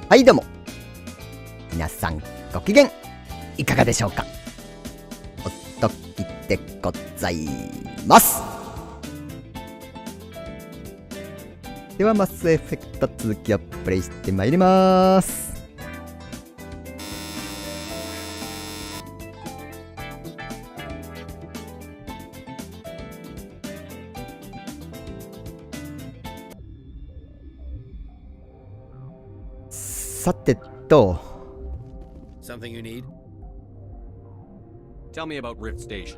はいどうも皆さんご機嫌いかがでしょうか。おときでございます。ではマスエフェクト続きをプレイしてまいります。さてと Something you need? Tell me about Rift Station.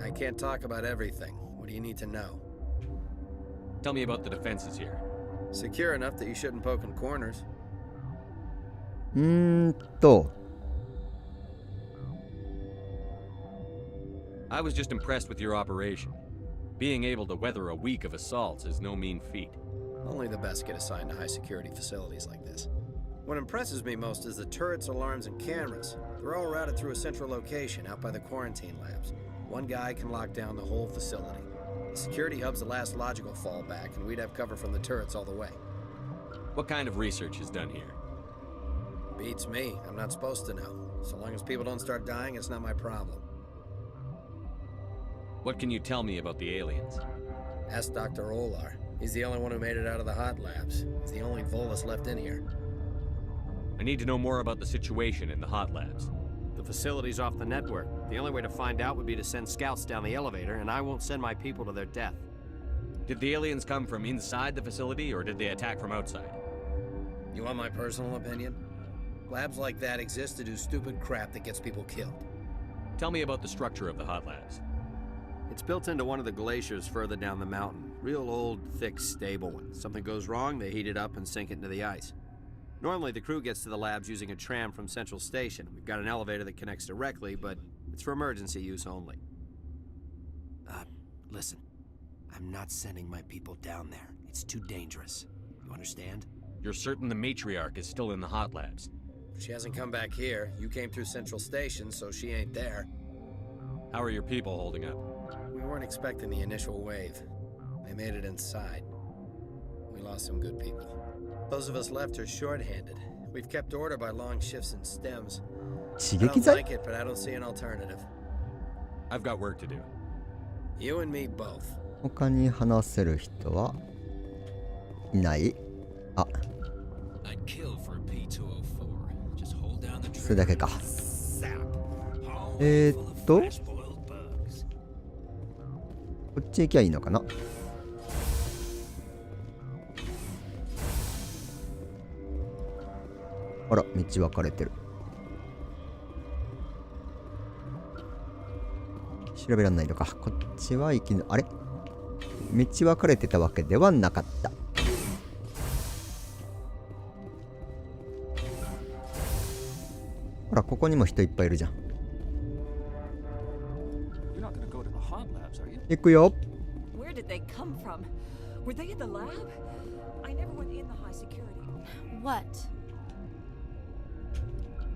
I can't talk about everything. What do you need to know? Tell me about the defenses here. Secure enough that you shouldn't poke in corners. I was just impressed with your operation. Being able to weather a week of assaults is no mean feat. Only the best get assigned to high security facilities like this. What impresses me most is the turrets, alarms, and cameras. They're all routed through a central location out by the quarantine labs. One guy can lock down the whole facility. The security hub's the last logical fallback, and we'd have cover from the turrets all the way. What kind of research is done here? Beats me. I'm not supposed to know. So long as people don't start dying, it's not my problem. What can you tell me about the aliens? Ask Dr. Olar. He's the only one who made it out of the hot labs. He's the only Volus left in here. I need to know more about the situation in the hot labs. The facility's off the network. The only way to find out would be to send scouts down the elevator, and I won't send my people to their death. Did the aliens come from inside the facility, or did they attack from outside? You want my personal opinion? Labs like that exist to do stupid crap that gets people killed. Tell me about the structure of the hot labs. It's built into one of the glaciers further down the mountain. Real old, thick, stable one. Something goes wrong, they heat it up and sink it into the ice. Normally, the crew gets to the labs using a tram from Central Station. We've got an elevator that connects directly, but it's for emergency use only. Listen. I'm not sending my people down there. It's too dangerous. You understand? You're certain the matriarch is still in the hot labs? She hasn't come back here. You came through Central Station, so she ain't there. How are your people holding up? We weren't expecting the initial wave. They made it inside. We lost some good people. Those of us left are short-handed. We've kept order by long shifts and stems. I don't like it, but I don't see an alternative. I've got work to do. You and me both. 他に話せる人はいない。あ、それだけか。こっち行きゃいいのかな。あら、道分かれてる。調べらんないのか。こっちは行きの、あれ？道分かれてたわけではなかった。ほら、ここにも人いっぱいいるじゃん。行くよ。Where did they come from? Were they in the lab? I never went in the high security. What?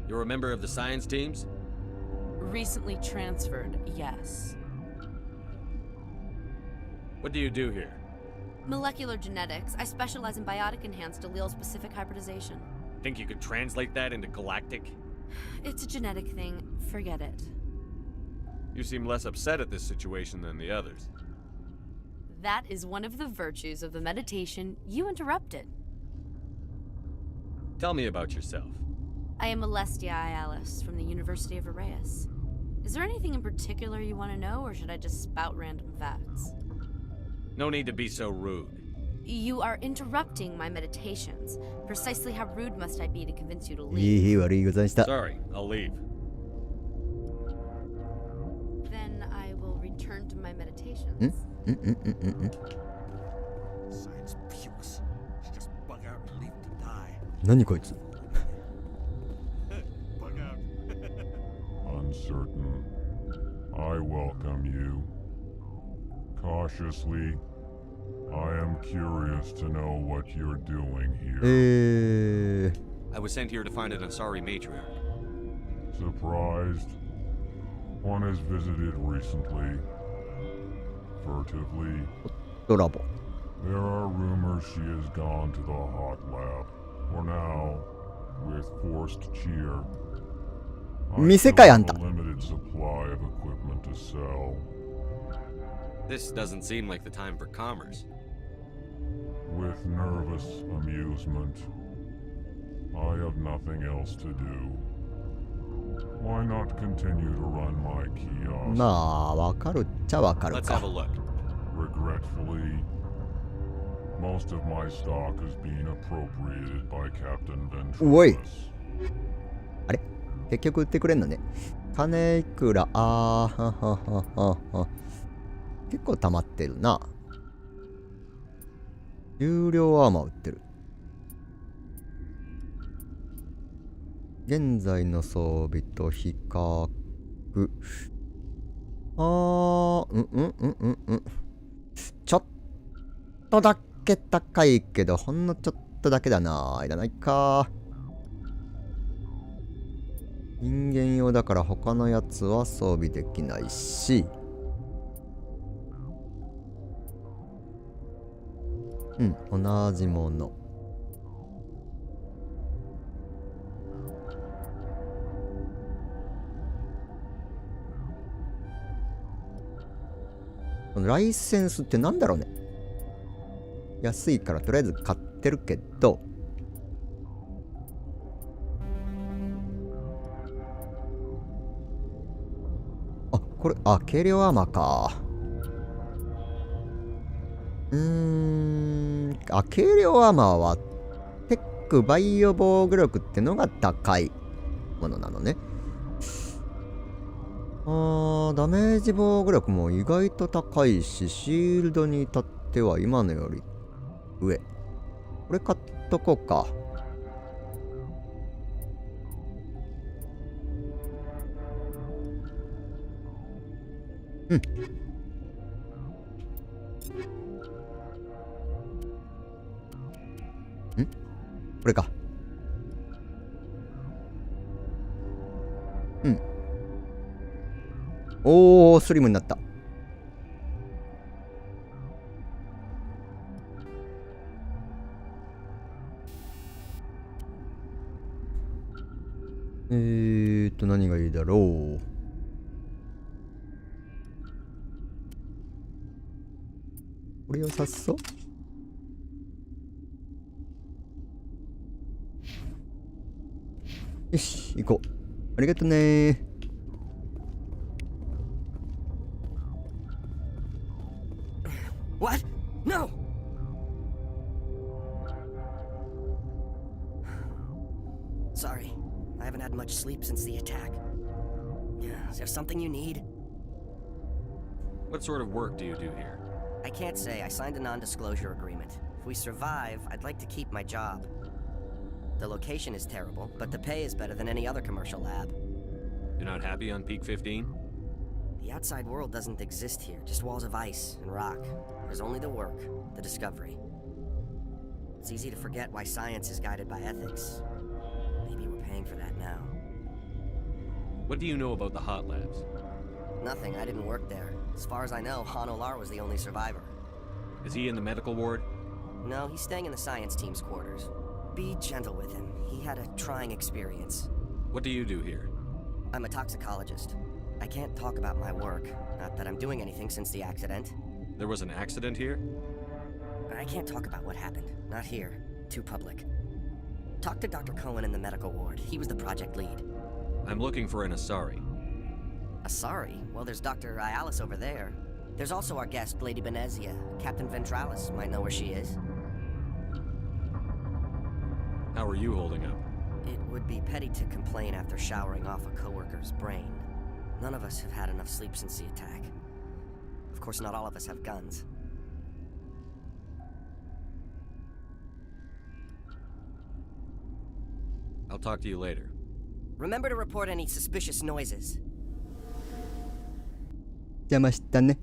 You're a member of the science teams? Recently transferred, yes. What do you do here? Molecular genetics. I specialize in biotic-enhanced allele-specific hybridization. Think you could translate that into galactic? It's a genetic thing. Forget it. You seem less upset at this situation than the others. That is one of the virtues of the meditation you interrupted. Tell me about yourself. I am Alestia Alice from the University of Arrayas. Is there anything in particular you want to know, or should I just spout random facts? No need to be so rude. You are interrupting my meditations. Precisely how rude must I be to convince you to leave? Sorry, I'll leave. Then I will return to my meditations. Science pukes. Just bug out and leave to die. 何こいつ? Bug out. Uncertain. I welcome you. Cautiously, I am curious to know what you're doing here. I was sent here to find an Asari matriarch. Surprised? One has visited recently. Furtively. There are rumors she has gone to the hot lab. For now, with forced cheer. 店かいあんた。 Limited supply of equipment to sell. This doesn't seem like the time for commerce. With nervous amusement. I have nothing else to do. Why not continue to run my kiosk? まあわかるっちゃわかる Let's have か a。look. Regretfully, most of my stock is being appropriated by Captain Wait. Ventress. あれ結局売ってくれんのね。金いくら、ははははは。結構溜まってるな。有料アーマー売ってる。現在の装備と比較。ちょっとだけ高いけど、ほんのちょっとだけだな。いらないか。人間用だから他のやつは装備できないし。うん、同じもの。このライセンスってなんだろうね。安いからとりあえず買ってるけど、あ、これ、あ、軽量アーマーか。軽量アーマーはテックバイオ防御力ってのが高いものなのね。ダメージ防御力も意外と高いし、シールドに至っては今のより上。これ買っとこうか。うん。これか。うん。おー、スリムになった。何がいいだろう。これ良さそう。よし、行こう。ありがとねー。What? No! Sorry, I haven't had much sleep since the attack. Is there something you need? What sort of work do you do here? I can't say. I signed a non-disclosure agreement. If we survive, I'd like to keep my job. The location is terrible, but the pay is better than any other commercial lab. You're not happy on Peak 15? The outside world doesn't exist here, just walls of ice and rock. There's only the work, the discovery. It's easy to forget why science is guided by ethics. Maybe we're paying for that now. What do you know about the hot labs? Nothing, I didn't work there. As far as I know, Han Olar was the only survivor. Is he in the medical ward? No, he's staying in the science team's quarters. Be gentle with him. He had a trying experience. What do you do here? I'm a toxicologist. I can't talk about my work. Not that I'm doing anything since the accident. There was an accident here? I can't talk about what happened. Not here. Too public. Talk to Dr. Cohen in the medical ward. He was the project lead. I'm looking for an Asari. Asari? Well, there's Dr. Ialis over there. There's also our guest, Lady Benezia. Captain Ventralis might know where she is. How are you holding up? It would be petty to complain after showering off a coworker's brain. None of us have had enough sleep since the attack. Of course, not all of us have guns. I'll talk to you later. Remember to report any suspicious noises. 邪魔したね。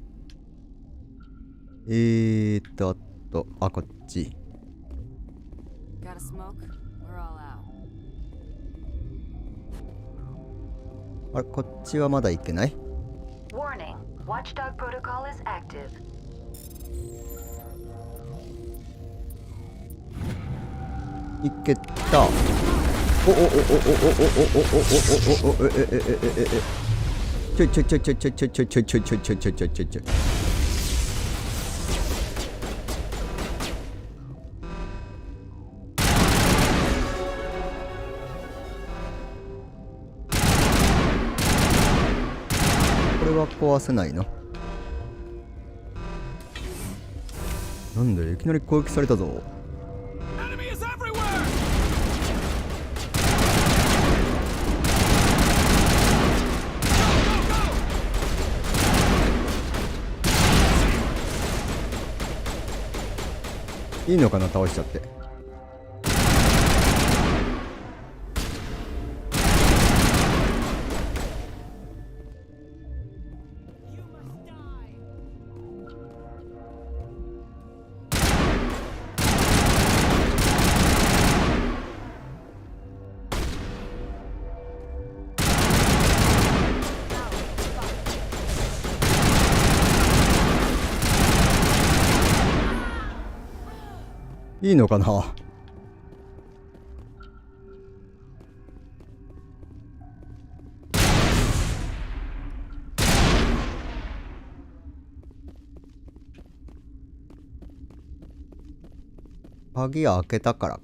あ、こっち。Got a smoke? We're all out. あれ、こっちはまだ行けない？ Warning. Watchdog protocol is active. 行けた。おおおおおおおおおおおおちょいちょいちょいちょいちょいちょいちょいちょいちょいちょいちょいちょいちょいちょいちょい。これは壊せないの？なんでいきなり攻撃されたぞ。いいのかな、倒しちゃって。いいのかな。鍵開けたからか。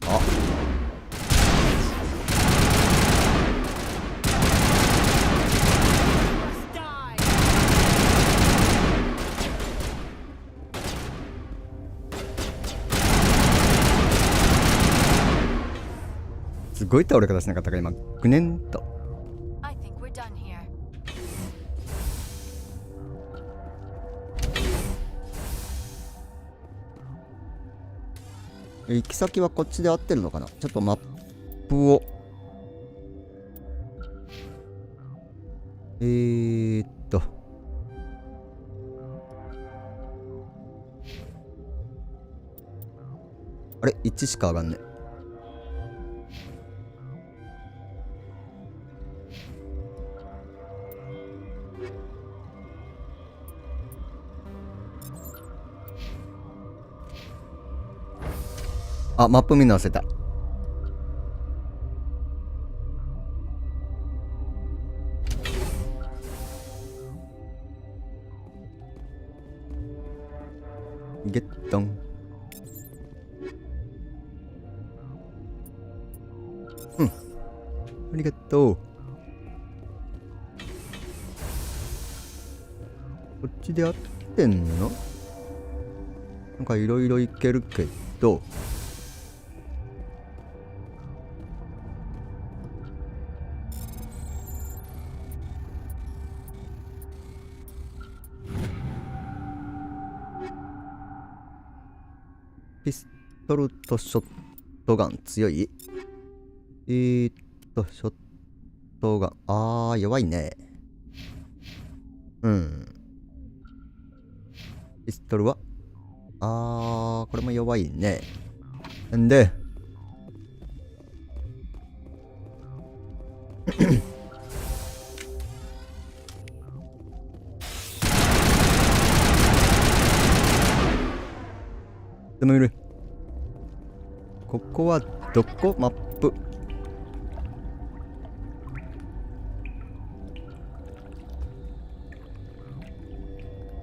すごい倒れ方しなかったか今。ぐねんと。行き先はこっちで合ってるのかな。ちょっとマップをあれ1しか上がんね。あ、マップ見直せた。ゲットン。うん。ありがとう。こっちで合ってんの？なんかいろいろいけるけど。ピストルとショットガン強い？ショットガン。弱いね。うん。ピストルはこれも弱いね。んで、でもいる。ここはどこ？マップ。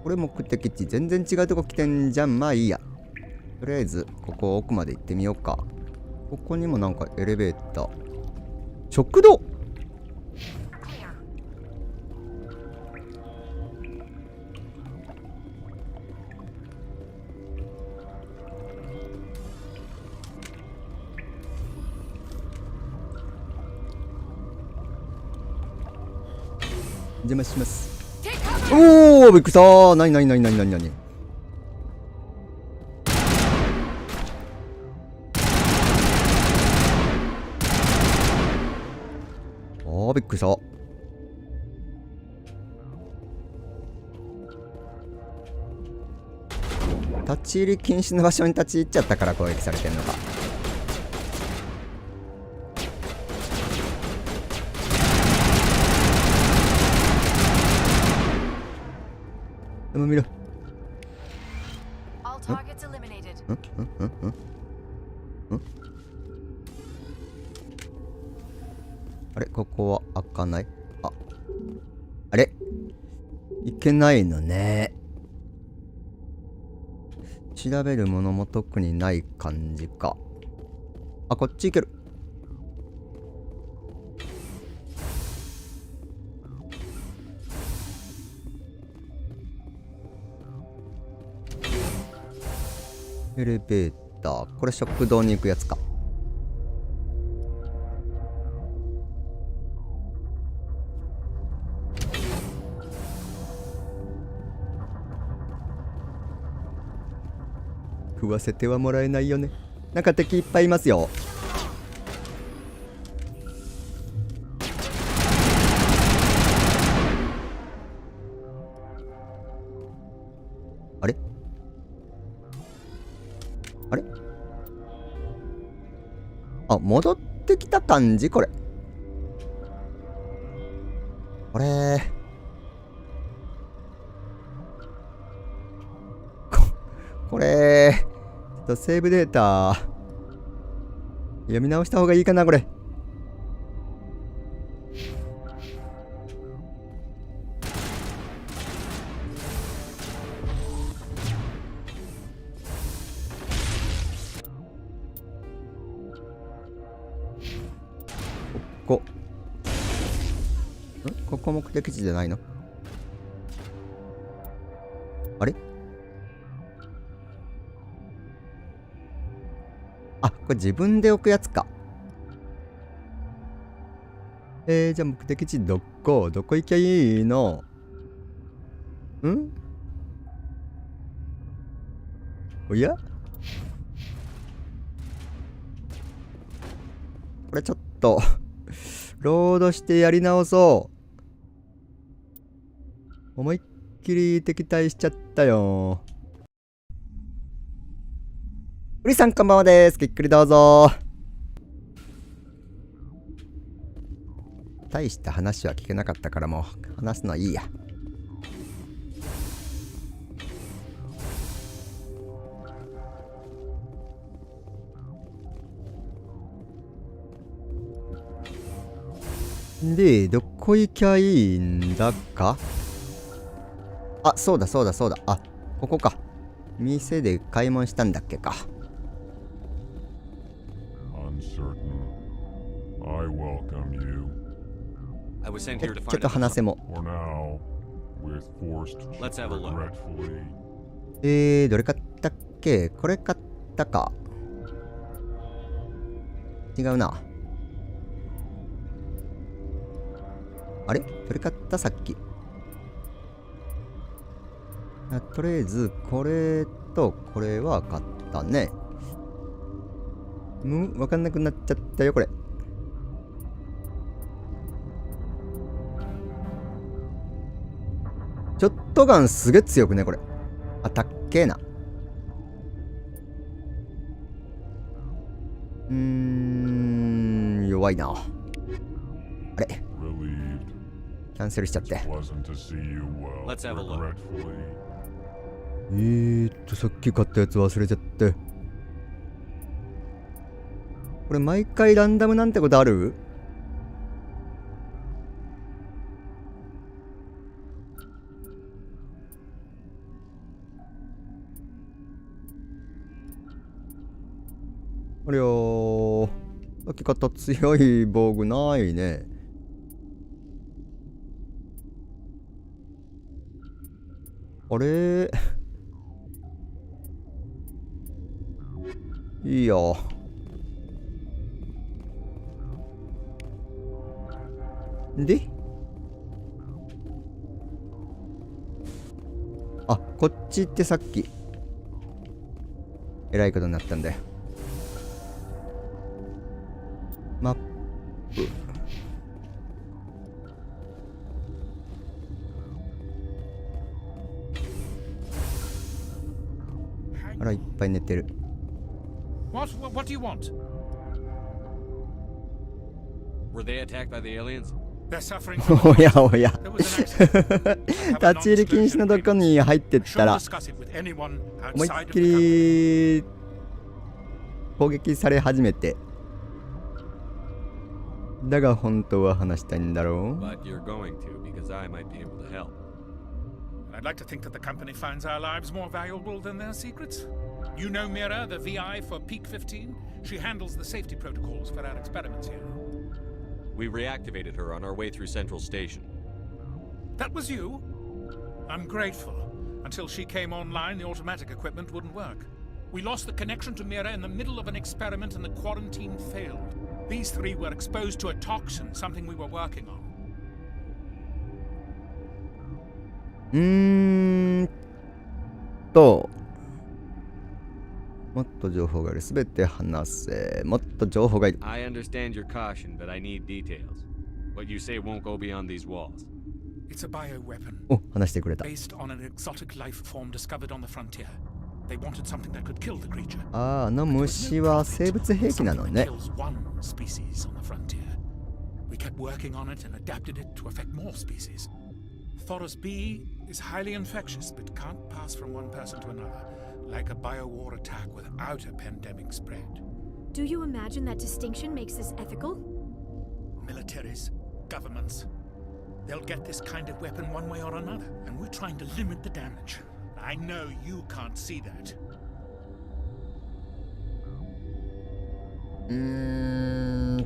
これ目的地全然違うとこ来てんじゃん。まあいいや。とりあえずここ奥まで行ってみようか。ここにもなんかエレベーター。食堂。邪魔します。おお、びっくりしたー。なになになになになになに。びっくりした。立ち入り禁止の場所に立ち入っちゃったから攻撃されてんのか。でも見ろ。あれ、ここは開かない。あれいけないのね。調べるものも特にない感じか。こっち行ける。エレベーター。これ食堂に行くやつか。食わせてはもらえないよね。なんか敵いっぱいいますよ。あれあれ、戻ってきた感じこれ。これちょっとセーブデータ読み直した方がいいかなこれ。ここ目的地じゃないの？あれ？これ自分で置くやつか。じゃあ目的地どこ行きゃいいの？おや？これちょっとロードしてやり直そう。思いっきり敵対しちゃったよ。うりさんこんばんはです。ゆっくりどうぞ。大した話は聞けなかったからもう話すのいいや。で、どこ行きゃいいんだか？そうだ。ここか。店で買い物したんだっけか。ちょっと話せも。どれ買ったっけ？これ買ったか。違うな。あれ？どれ買ったさっき。とりあえず、これとこれは買ったね。わかんなくなっちゃったよ、これ。ショットガンすげえ強くね、これ。たっけえな。弱いな。あれ？キャンセルしちゃって。さっき買ったやつ忘れちゃって。これ毎回ランダムなんてことある？ありゃー、さっき買った強い防具ないね。あれいいよ。でこっち行ってさっきえらいことになったんだよ。マップ。あら、いっぱい寝てる。What do you want? Were they attacked by the aliens? They're suffering おやおや There was an accident. 立ち入り禁止のとこに入ってったら Shouldn't discuss it with anyone 思い outside っ of き the company. り攻撃され始めて、だが本当は話したいんだろう。 But you're going to because I might be able to help. I'd like to think that the company finds our lives more valuable than their secrets. You know Mira, the VI for Peak 15? She handles the safety protocols for our experiments here. We reactivated her on our way through Central Station. That was you? I'm grateful. Until she came online, the automatic equipment wouldn't work. We lost the connection to Mira in the middle of an experiment and the quarantine failed. These three were exposed to a toxin, something we were working on. もっと情報がいる。すべて話せ。もっと情報がいる。I understand your caution, but I need details. What you say won't go beyond these walls. It's a bioweapon. お、話してくれた。 Based on an exotic life form discovered on the frontier. They wanted something that could kill the creature. あの虫は生物兵器なのね。 Kills one species on the frontier. We kept working on it and adapted it to affect more species. Thoros B is highly infectious but can't pass from one person to another, like a biowar attack without a pandemic spread. Do you imagine that distinction makes this ethical? Militaries, governments, they'll get this kind of weapon one way or another, and we're trying to limit the damage. I know you can't see that.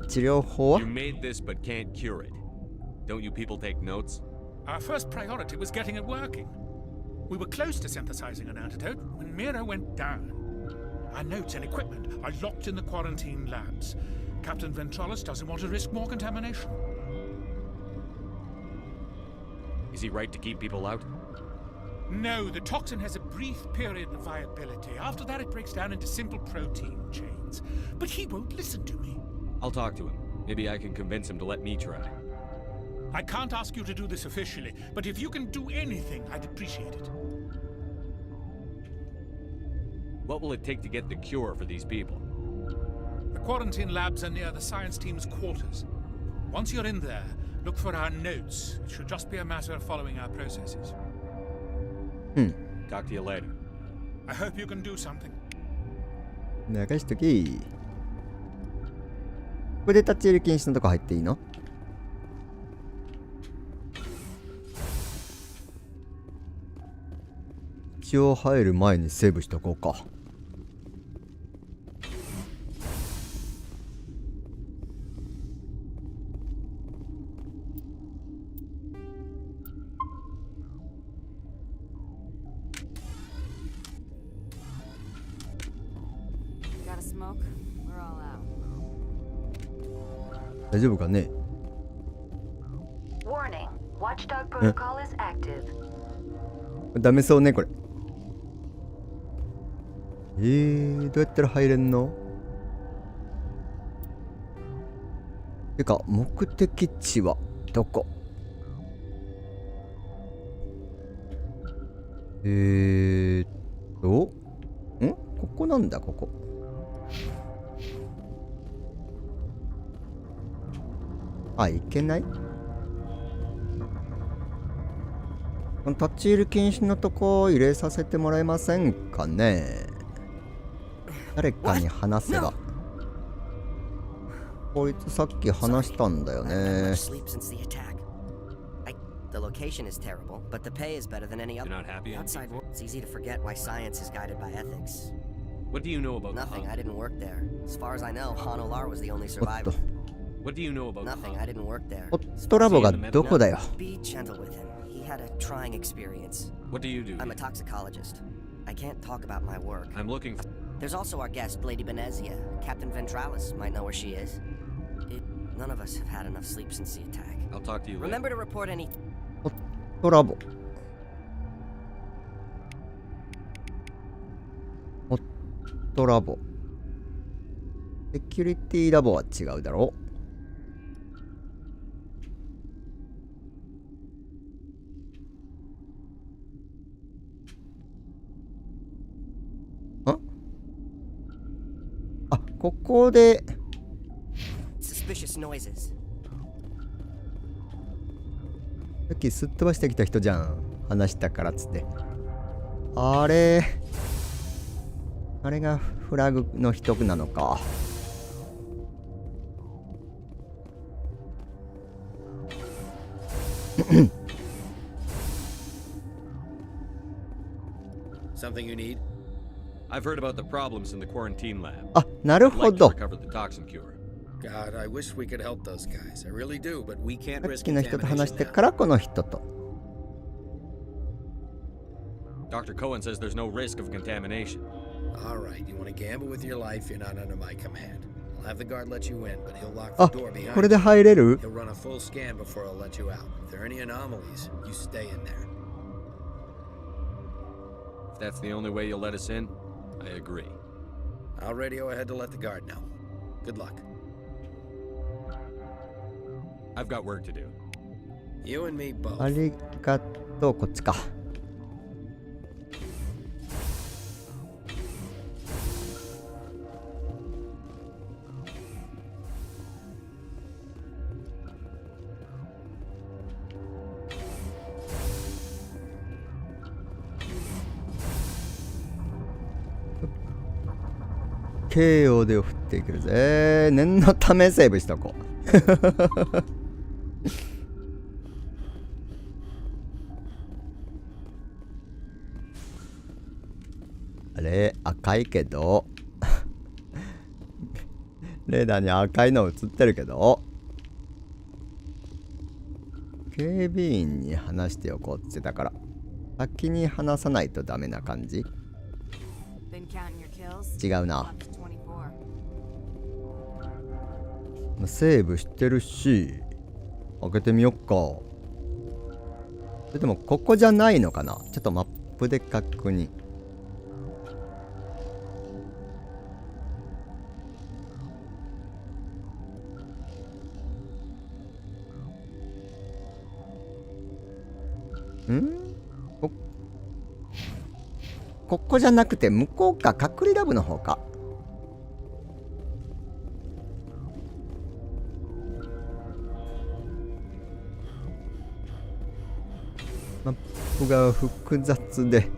治療法は You made this but can't cure it. Don't you people take notes? Our first priority was getting it working. We were close to synthesizing an antidote when Mira went down. Our notes and equipment are locked in the quarantine labs. Captain Ventralis doesn't want to risk more contamination. Is he right to keep people out? No, the toxin has a brief period of viability. After that, it breaks down into simple protein chains. But he won't listen to me. I'll talk to him. Maybe I can convince him to let me try. I can't ask you to do this officially, but if you can do anything, I'd appreciate it. What will it take to get the cure for these people? The quarantine labs are near the science team's quarters. Once you're in there, look for our notes. It should just be a matter of following our processes. Talk to you later. I hope you can do something. 流しとき。これで立ち入り禁止のとこ入っていいの？一応入る前にセーブしとこうか。大丈夫かね？ Warning. Watchdog protocol is active. ダメそうねこれ。どうやったら入れんの？てか目的地はどこ？ここなんだここ。あ、いけない？立ち入り禁止のとこ入れさせてもらえませんかね？誰かに話せば。こいつさっき話したんだよね。 The location is terrible, but the pay is better than any other. You're not happy? Outside world, it's easy to forget why science is guided by ethics. What do you know about Nothing. the I didn't work there. As far as I know, Han Olar was the only おっ survivor. と、 What do you know about Nothing. the I didn't work there. ホットラボがどこだよ。 Be gentle with him. He had a trying experience. What do you do? I'm a toxicologist. I can't talk about my work. I'm looking for... There's also our guest, Lady Benezia. Captain Ventralis might know where she is. None of us have had enough sleep since the attack. I'll talk to you later. Remember to report any... ホットラボ。ホットラボ。セキュリティラボは違うだろう。あ、ここで Suspicious noises. さっきすっ飛ばしてきた人じゃん。話したからっつって。あれがフラグの人なのか。Something you need? I've heard about the problems in the quarantine lab. あ、なる I'd ほ like to ど。 recover the toxin cure. God, I wish we could help those guys. I really do, but we can't さっ risk きの人と話 contamination してか now. らこの人と。Dr. Cohen says there's no risk of contamination. All right, you want to gamble with your life? You're not under my command. I'll have the guard let you in, but he'll lock あ、 the door behind これで you. 入れる？ He'll run a full scan before he'll let you out. If there are any anomalies, you stay in there. If that's the only way you'll let us in, I agree. I'll radio ahead to let the guard know. Good luck. I've got work to do. You and me あ both. りがとう、こっちか。KO で振っていけるぜ。念のためセーブしとこう。あれ、赤いけど。レーダーに赤いの映ってるけど。警備員に話しておこうって言ってたから、先に話さないとダメな感じ。Been counting your kills? 違うな。 Up to 24. セーブしてるし、開けてみよっか。でもここじゃないのかな。ちょっとマップで確認。ここじゃなくて向こうか。隔離ラブの方か。マップが複雑で。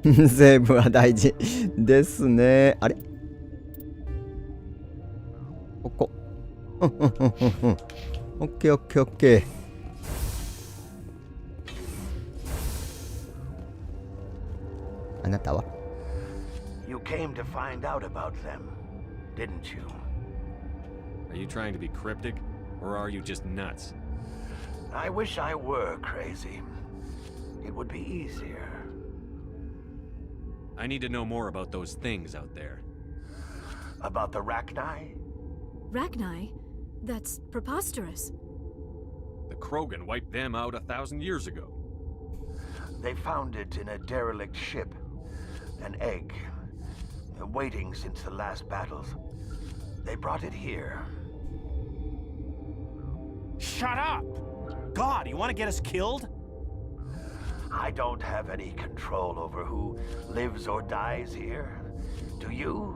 セーブは大事ですね。あれ、ここ。オッケーオッケーオッケー。あなたは？ You came to find out about them, didn't you? Are you trying to be cryptic, or are you just nuts? I wish I were crazy. It would be easier. I need to know more about those things out there. About the Rachni? Rachni? That's preposterous. The Krogan wiped them out 1,000 years ago. They found it in a derelict ship. An egg. Waiting since the last battles. They brought it here. Shut up! God, you want to get us killed? I don't have any control over who lives or dies here. Do you?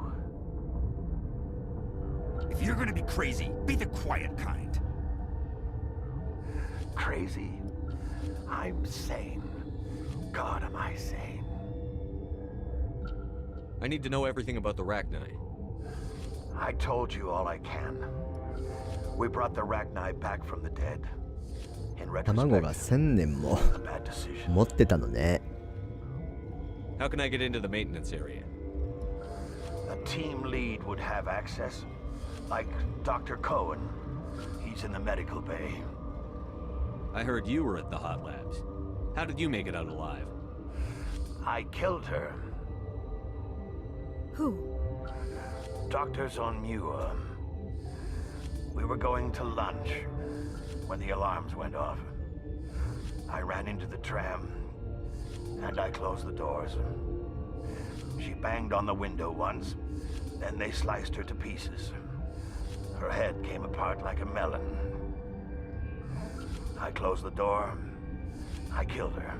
If you're gonna be crazy, be the quiet kind. Crazy? I'm sane. God, am I sane? I need to know everything about the Rachni. I told you all I can. We brought the Rachni back from the dead. In 卵が retrospect, 1000年も a bad decision. 持ってたのね。 How can I get into the maintenance area? A team lead would have access. Like Dr. Cohen. He's in the medical bay. I heard you were at the hot labs. How did you make it out alive? I killed her. Who? Doctors on Muir. We were going to lunch when the alarms went off. I ran into the tram and I closed the doors. She banged on the window once, then they sliced her to pieces. Her head came apart like a melon. I closed the door. I killed her.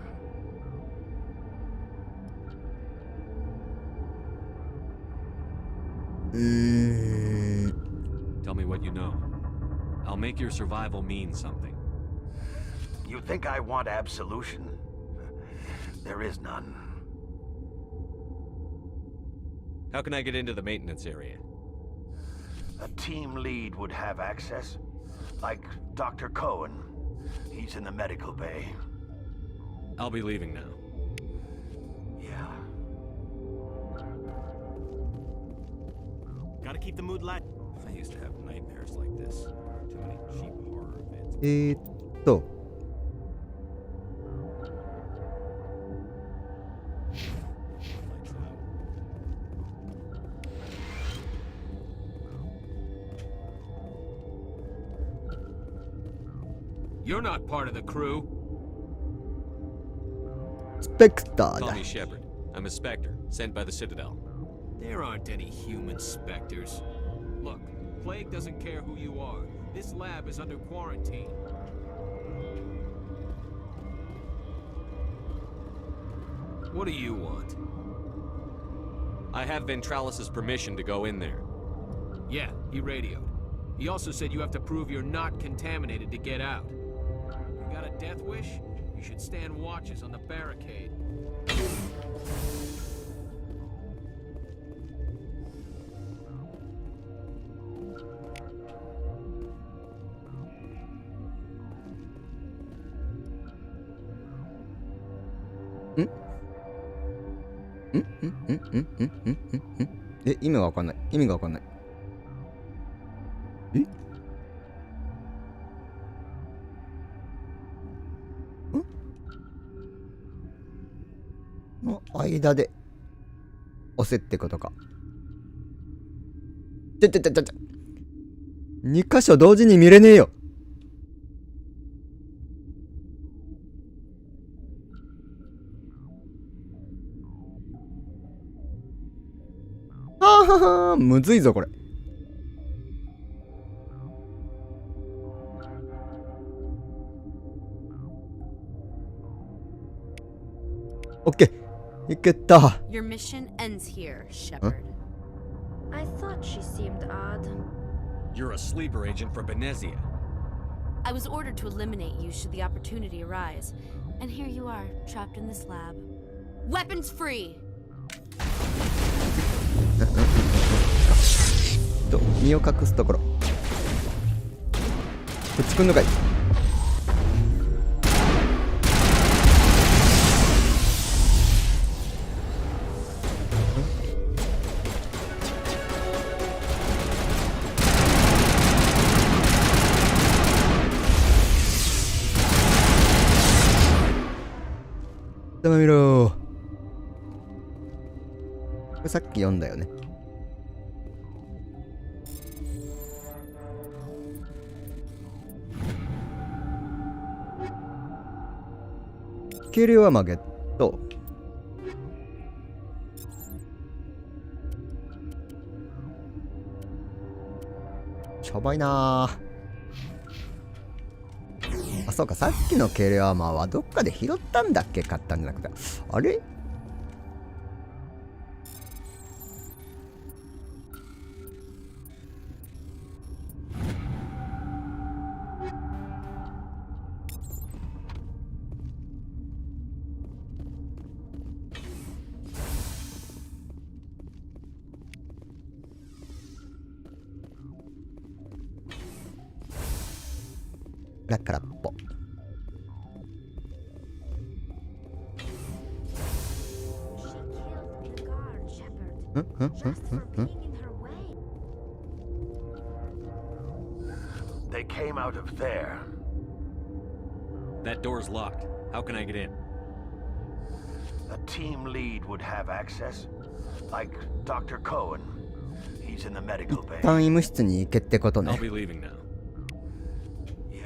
Tell me what you know. I'll make your survival mean something. You think I want absolution? There is none. How can I get into the maintenance area? A team lead would have access, like Dr. Cohen. He's in the medical bay. I'll be leaving now. Yeah. Gotta keep the mood light. I used to have nightmares like this. Too many cheap horror events. 'You're not part of the crew. スペクター Call だ。 me Shepard. I'm a Spectre, sent by the Citadel. There aren't any human specters. Look, Plague doesn't care who you are. This lab is under quarantine. What do you want? I have Ventralis's permission to go in there. Yeah, he radioed. He also said you have to prove you're not contaminated to get out. You got a death wish? You should stand watches on the barricade. Hmm? え、意味がわかんない。意味がわかんない。え？の間で押せってことか。2箇所同時に見れねえよ。あはは、むずいぞこれ。オッケー、いけた。Your mission ends here, Shepard. I thought she seemed odd. You're a sleeper agent for Benezia. I was ordered to eliminate you should the opportunity arise. And here you are, trapped in this lab. Weapons free! と身を隠すところ。ぶちくんのかい。黙めろ。これさっき読んだよね。軽量アマゲット。しょぼいなー。あ、そうか、さっきの軽量アーマーはどっかで拾ったんだっけ？買ったんじゃなくて。あれ？ラッカラッポ。They came out of there. That door's locked. How can I get in? A team lead would have access, like Dr. Cohen. He's in the medical bay. 一旦医務室に行けってことね。 I'll be leaving now. Yeah.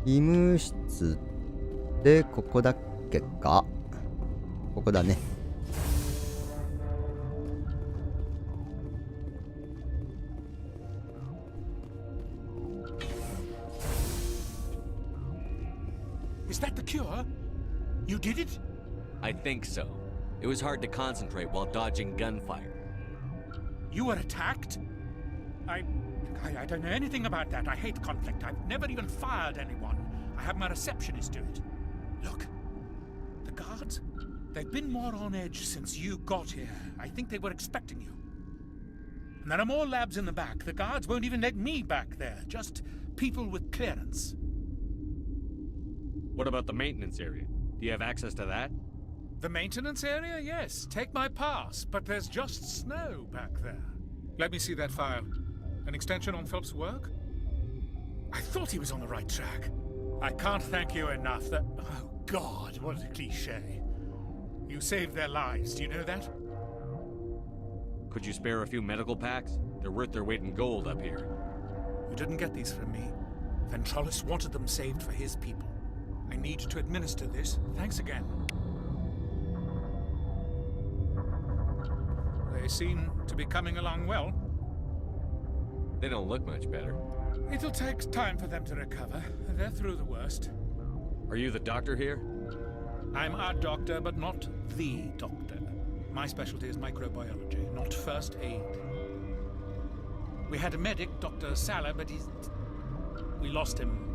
医務室で、ここだっけか。ここだね。Is that the cure? You did it? I think so. It was hard to concentrate while dodging gunfire. You were attacked? I don't know anything about that. I hate conflict. I've never even fired anyone. I have my receptionist do it. Look, the guards, they've been more on edge since you got here. I think they were expecting you. And there are more labs in the back. The guards won't even let me back there. Just people with clearance. What about the maintenance area? Do you have access to that? The maintenance area? Yes. Take my pass. But there's just snow back there. Let me see that file. An extension on Phelps' work? I thought he was on the right track. I can't thank you enough that... Oh, God, what a cliché. You saved their lives, do you know that? Could you spare a few medical packs? They're worth their weight in gold up here. You didn't get these from me. Ventralis wanted them saved for his people. I need to administer this. Thanks again. They seem to be coming along well. They don't look much better. It'll take time for them to recover. They're through the worst. Are you the doctor here? I'm a doctor, but not the doctor. My specialty is microbiology, not first aid. We had a medic, Dr. Salah, but we lost him.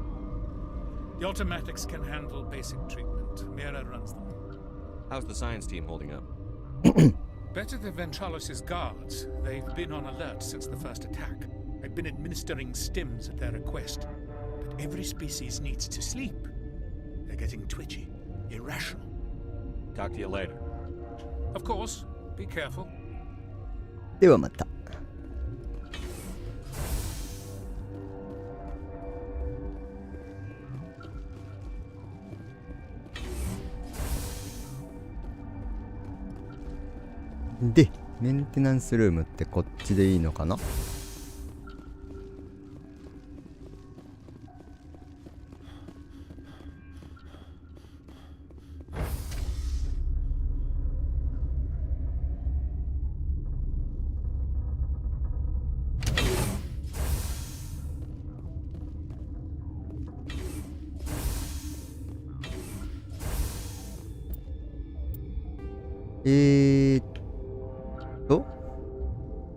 The automatics can handle basic treatment. Mira runs them. How's the science team holding up? Better than Ventralis' guards. They've been on alert since the first attack. I've been administering stims at their request. But every species needs to sleep. They're getting twitchy, irrational. Talk to you later. Of course. Be careful. ではまた。で、メンテナンスルームってこっちでいいのかな？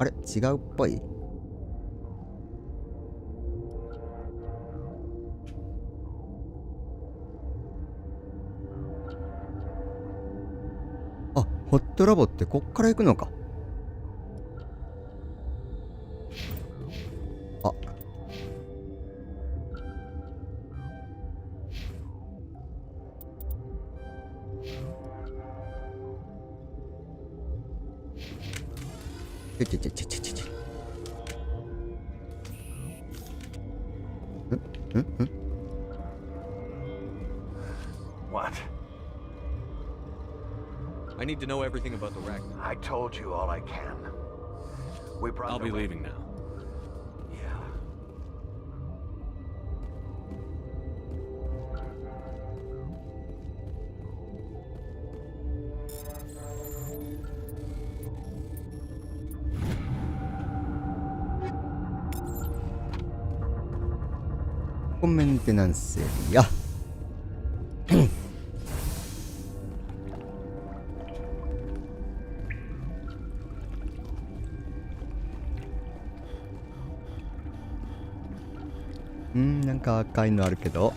あれ違うっぽい。あ、ホットラボってこっから行くのか。あ、ち。What? I need to know everything about the Ragnar. I told you all I can. We brought I'll be leaving now. Yeah.メンテナンスエリア。なんか赤いのあるけど。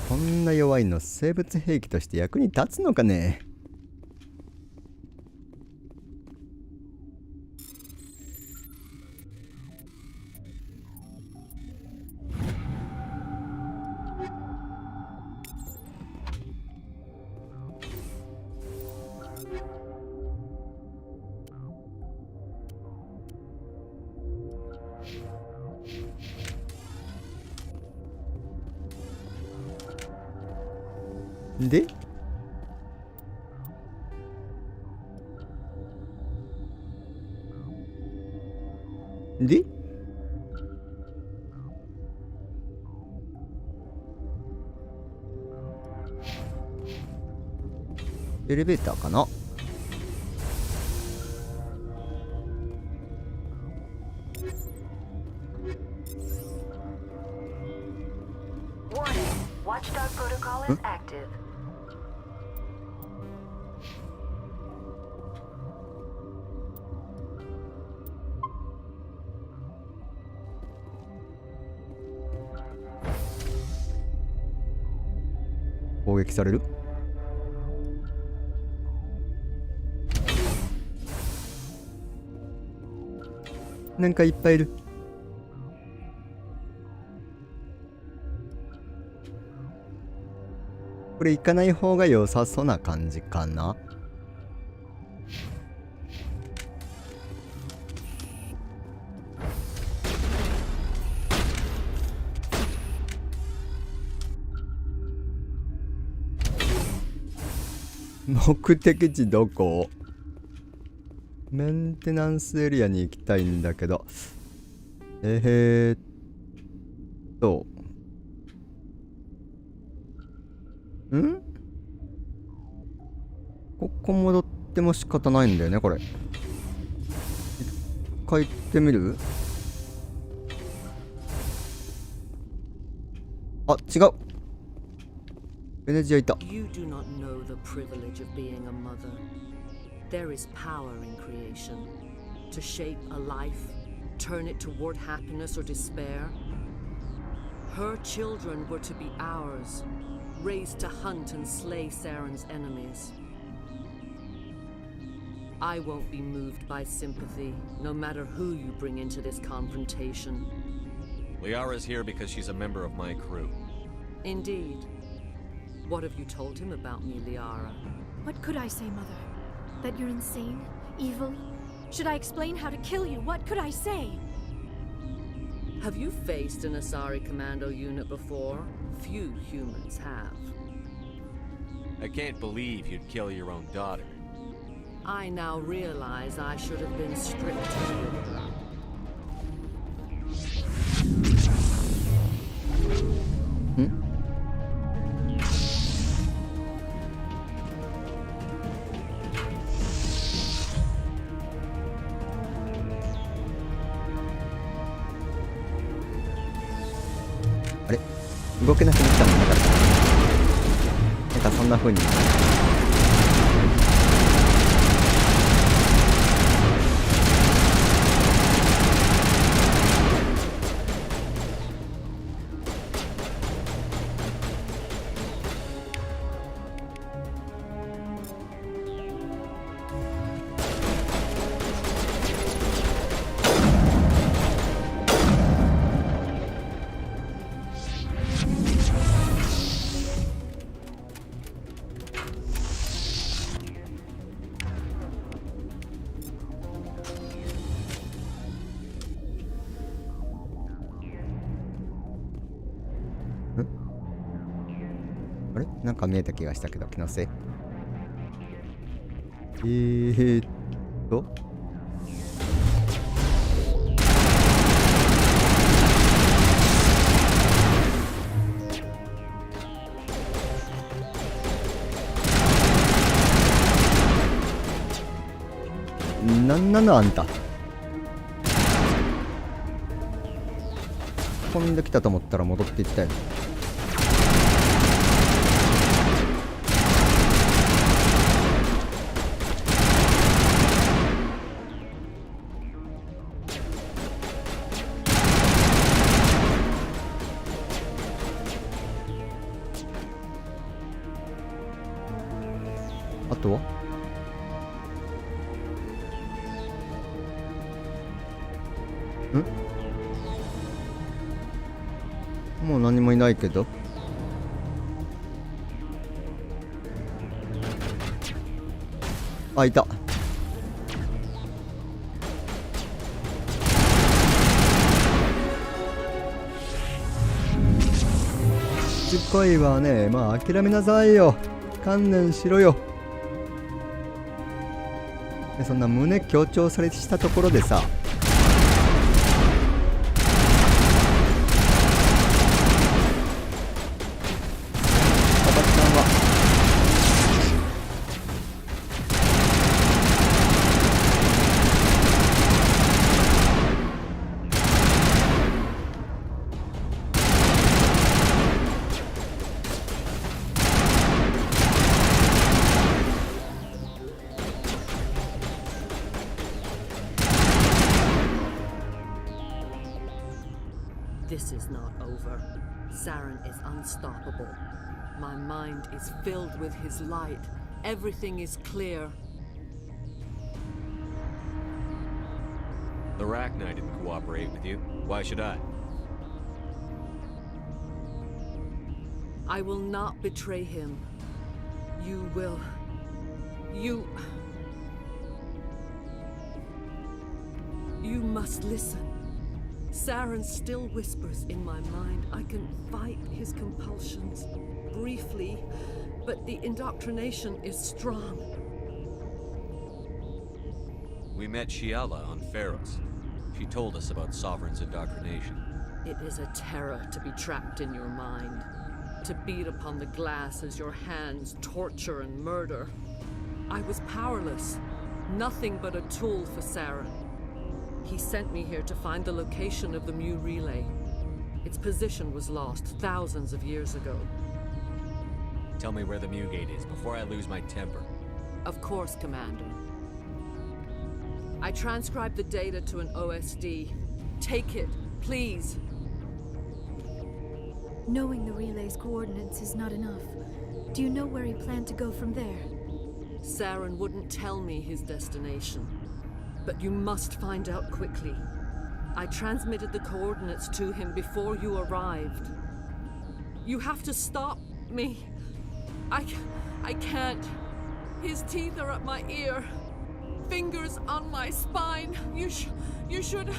こんな弱いの生物兵器として役に立つのかね。で、でエレベーターかな。Watchdog protocol is active. 攻撃される。なんかいっぱいいる。これ行かない方が良さそうな感じかな。目的地どこ？メンテナンスエリアに行きたいんだけど、ここ戻っても仕方ないんだよね、これ。一回行ってみる？あ、違う。ベネジアいた。You do not know the privilege of being a mother. There is power in creation. To shape a life, turn it toward happiness or despair. Her children were to be ours, raised to hunt and slay Saren's enemies. I won't be moved by sympathy, no matter who you bring into this confrontation. Liara's here because she's a member of my crew. Indeed. What have you told him about me, Liara? What could I say, Mother? That you're insane? Evil? Should I explain how to kill you? What could I say? Have you faced an Asari commando unit before? Few humans have. I can't believe you'd kill your own daughter. I now realize I should have been stricter with her. Hmm? あれ、動けなくなったもんだから、なんかそんな風に。あれ、なんか見えた気がしたけど、気のせい。なんなのあんた。飛んできたと思ったら戻っていったよ。あとはもう何もいないけど。あ、いた。しつこいわね。まあ諦めなさいよ。観念しろよ。そんな胸強調されしたところでさ、this is not over. Saren is unstoppable. My mind is filled with his light. Everything is clear. The Rachni didn't cooperate with you. Why should I? I will not betray him. You will. You must listen. Saren still whispers in my mind. I can fight his compulsions briefly, but the indoctrination is strong. We met Shiala on Pharos. She told us about Sovereign's indoctrination. It is a terror to be trapped in your mind, to beat upon the glass as your hands torture and murder. I was powerless, nothing but a tool for Saren. He sent me here to find the location of the Mu relay. Its position was lost thousands of years ago. Tell me where the Mu gate is before I lose my temper. Of course, Commander. I transcribed the data to an OSD. Take it, please. Knowing the relay's coordinates is not enough. Do you know where he planned to go from there? Saren wouldn't tell me his destination. But you must find out quickly. I transmitted the coordinates to him before you arrived. You have to stop me. I can't. His teeth are at my ear. Fingers on my spine. You should.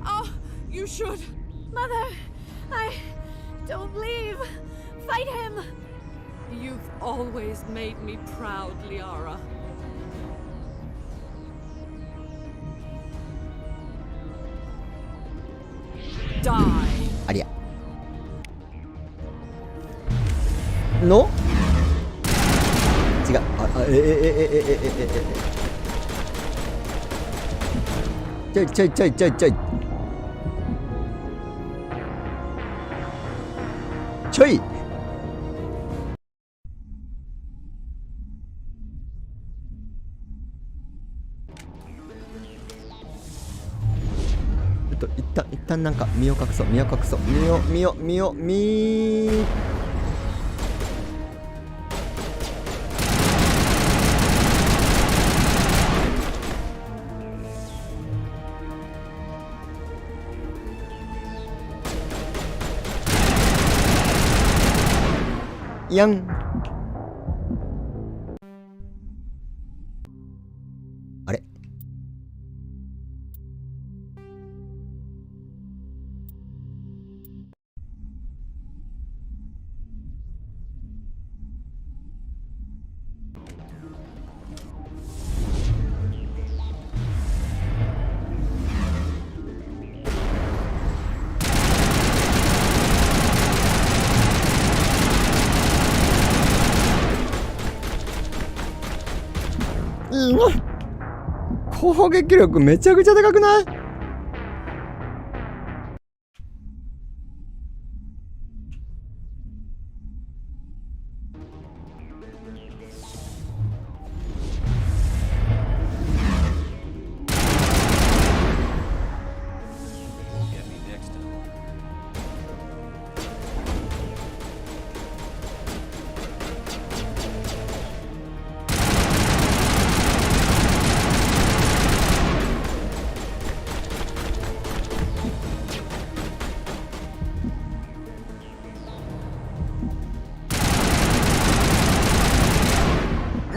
Oh, you should. Mother, don't leave. Fight him. You've always made me proud, Liara. Die. ありゃの違うちょいちょいちょいちょいちょいちょい一旦なんか身を隠そう身やんあれいいね攻撃力めちゃくちゃ高くない？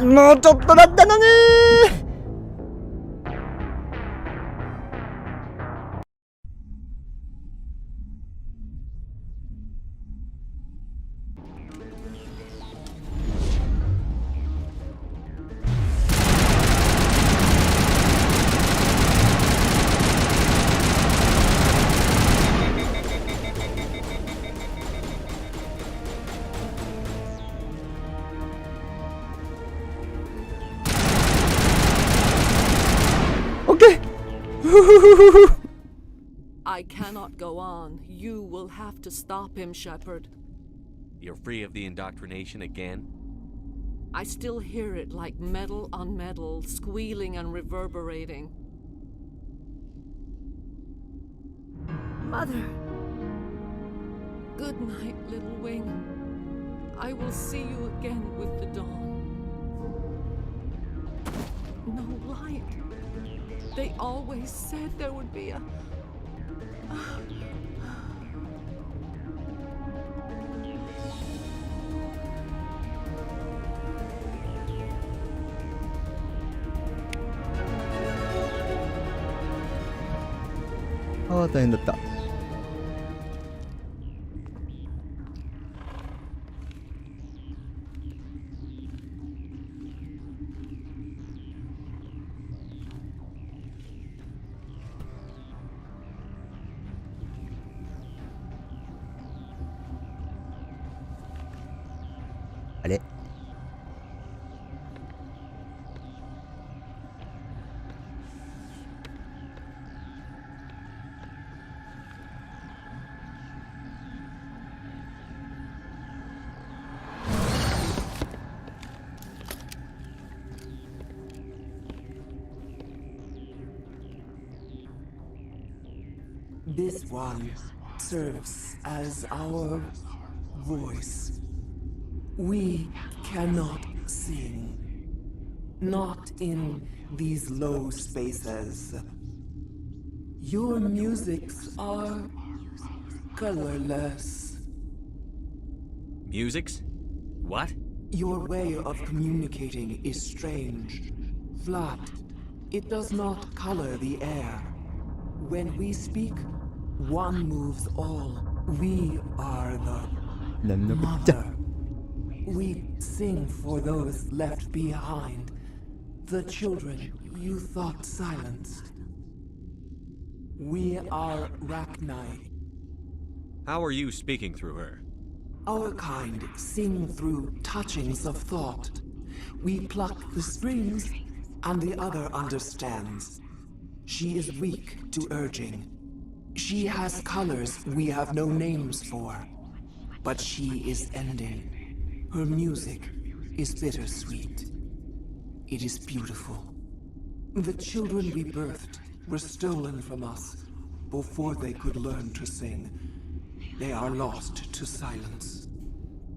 もうちょっとだったのにI cannot go on. You will have to stop him, Shepard. You're free of the indoctrination again? I still hear it like metal on metal, squealing and reverberating. Mother, Good night, little wing. I will see you again with the dawn. No light. They always said there would be a...ああ、大変だった。あれ？This one serves as our voice. We cannot sing. Not in these low spaces. Your musics are colorless. Musics? What? Your way of communicating is strange. Flat. It does not color the air. When we speak, one moves all. We are the mother. We sing for those left behind. The children you thought silenced. We are Rachni. How are you speaking through her? Our kind sing through touchings of thought. We pluck the strings, and the other understands. She is weak to urging. She has colors we have no names for. But she is ending. Her music is bittersweet. It is beautiful. The children we birthed were stolen from us before they could learn to sing. They are lost to silence.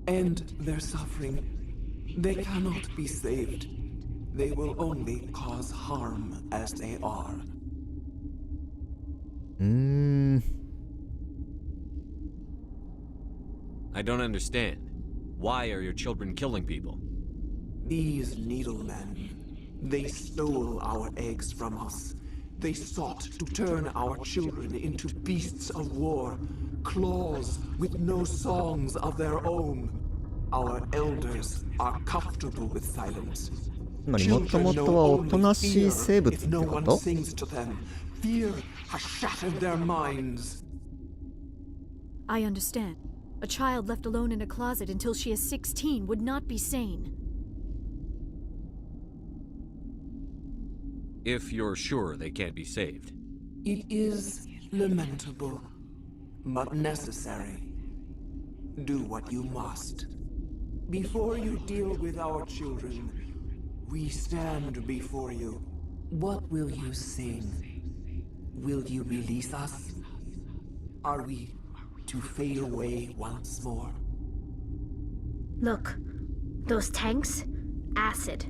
And their suffering, they cannot be saved. They will only cause harm as they are. I don't understand. Why are your children killing people? These needlemen, they stole our eggs from us. They sought to turn our children into beasts of war, claws with no songs of their own. Our elders are comfortable with silence. つまりもともとはおとなしい生物ってこと？ Fear has shattered their minds. I understand. A child left alone in a closet until she is 16 would not be sane. If you're sure they can't be saved. It is lamentable, but necessary. Do what you must. Before you deal with our children, we stand before you. What will you sing? Will you release us? Are we to fade away once more? Look, those tanks? Acid.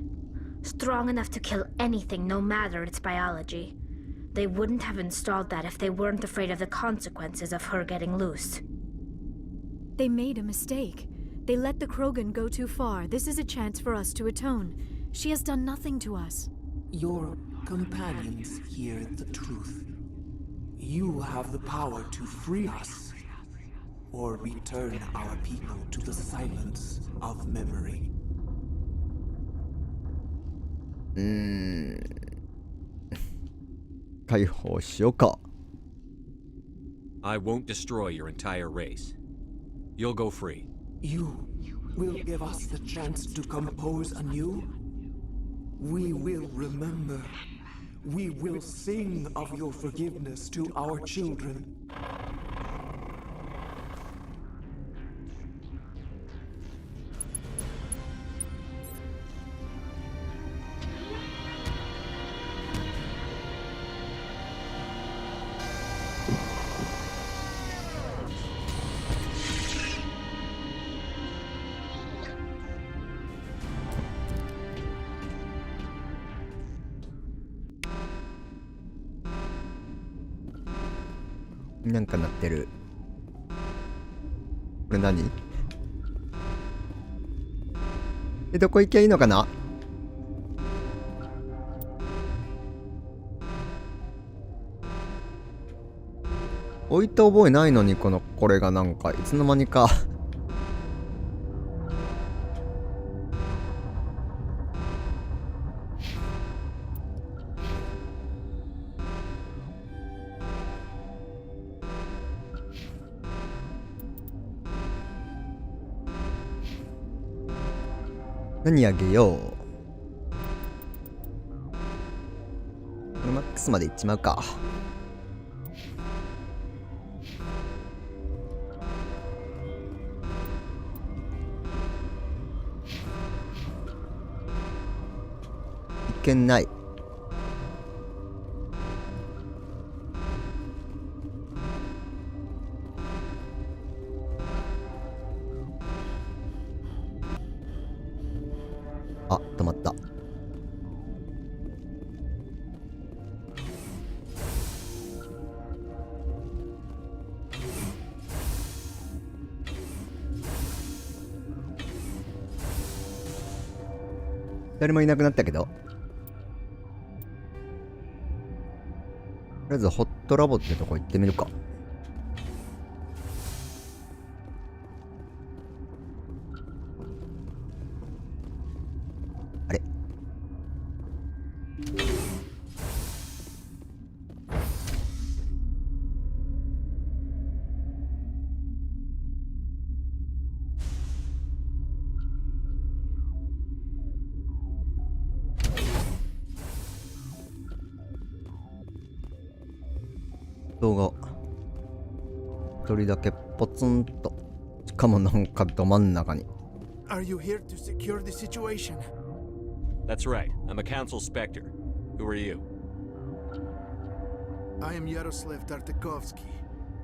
Strong enough to kill anything, no matter its biology. They wouldn't have installed that if they weren't afraid of the consequences of her getting loose. They made a mistake. They let the Krogan go too far. This is a chance for us to atone. She has done nothing to us. Your companions hear the truth. You have the power to free us, or return our people to the silence of memory. 解放しようか。I won't destroy your entire race. You'll go free. You will give us the chance to compose anew? We will remember. We will sing of your forgiveness to our children. なんか鳴ってる。これ何？どこ行きゃいいのかな？置いた覚えないのに、これがなんかいつの間にか何あげよう。これマックスまでいっちまうか。いけない。あ、止まった。誰もいなくなったけど、とりあえずホットラボってとこ行ってみるか。あれ、動画一人だけポツンと、しかもなんかど真ん中に。 Are you here to secure the situation? That's right. I'm a council specter. Who are you? I am Yaroslav Tartakovsky,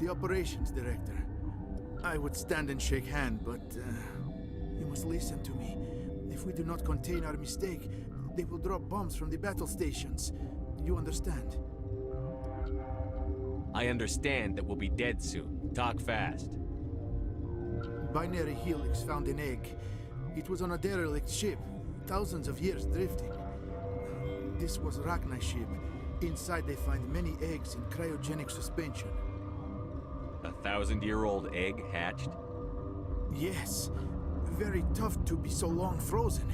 the operations director. I would stand and shake hand, but you must listen to me. If we do not contain our mistake, they will drop bombs from the battle stations. You understand? I understand that we'll be dead soon. Talk fast. Binary Helix found an egg. It was on a derelict ship, thousands of years drifting. This was Rachna's ship. Inside they find many eggs in cryogenic suspension. 1,000-year-old egg hatched? Yes. Very tough to be so long frozen.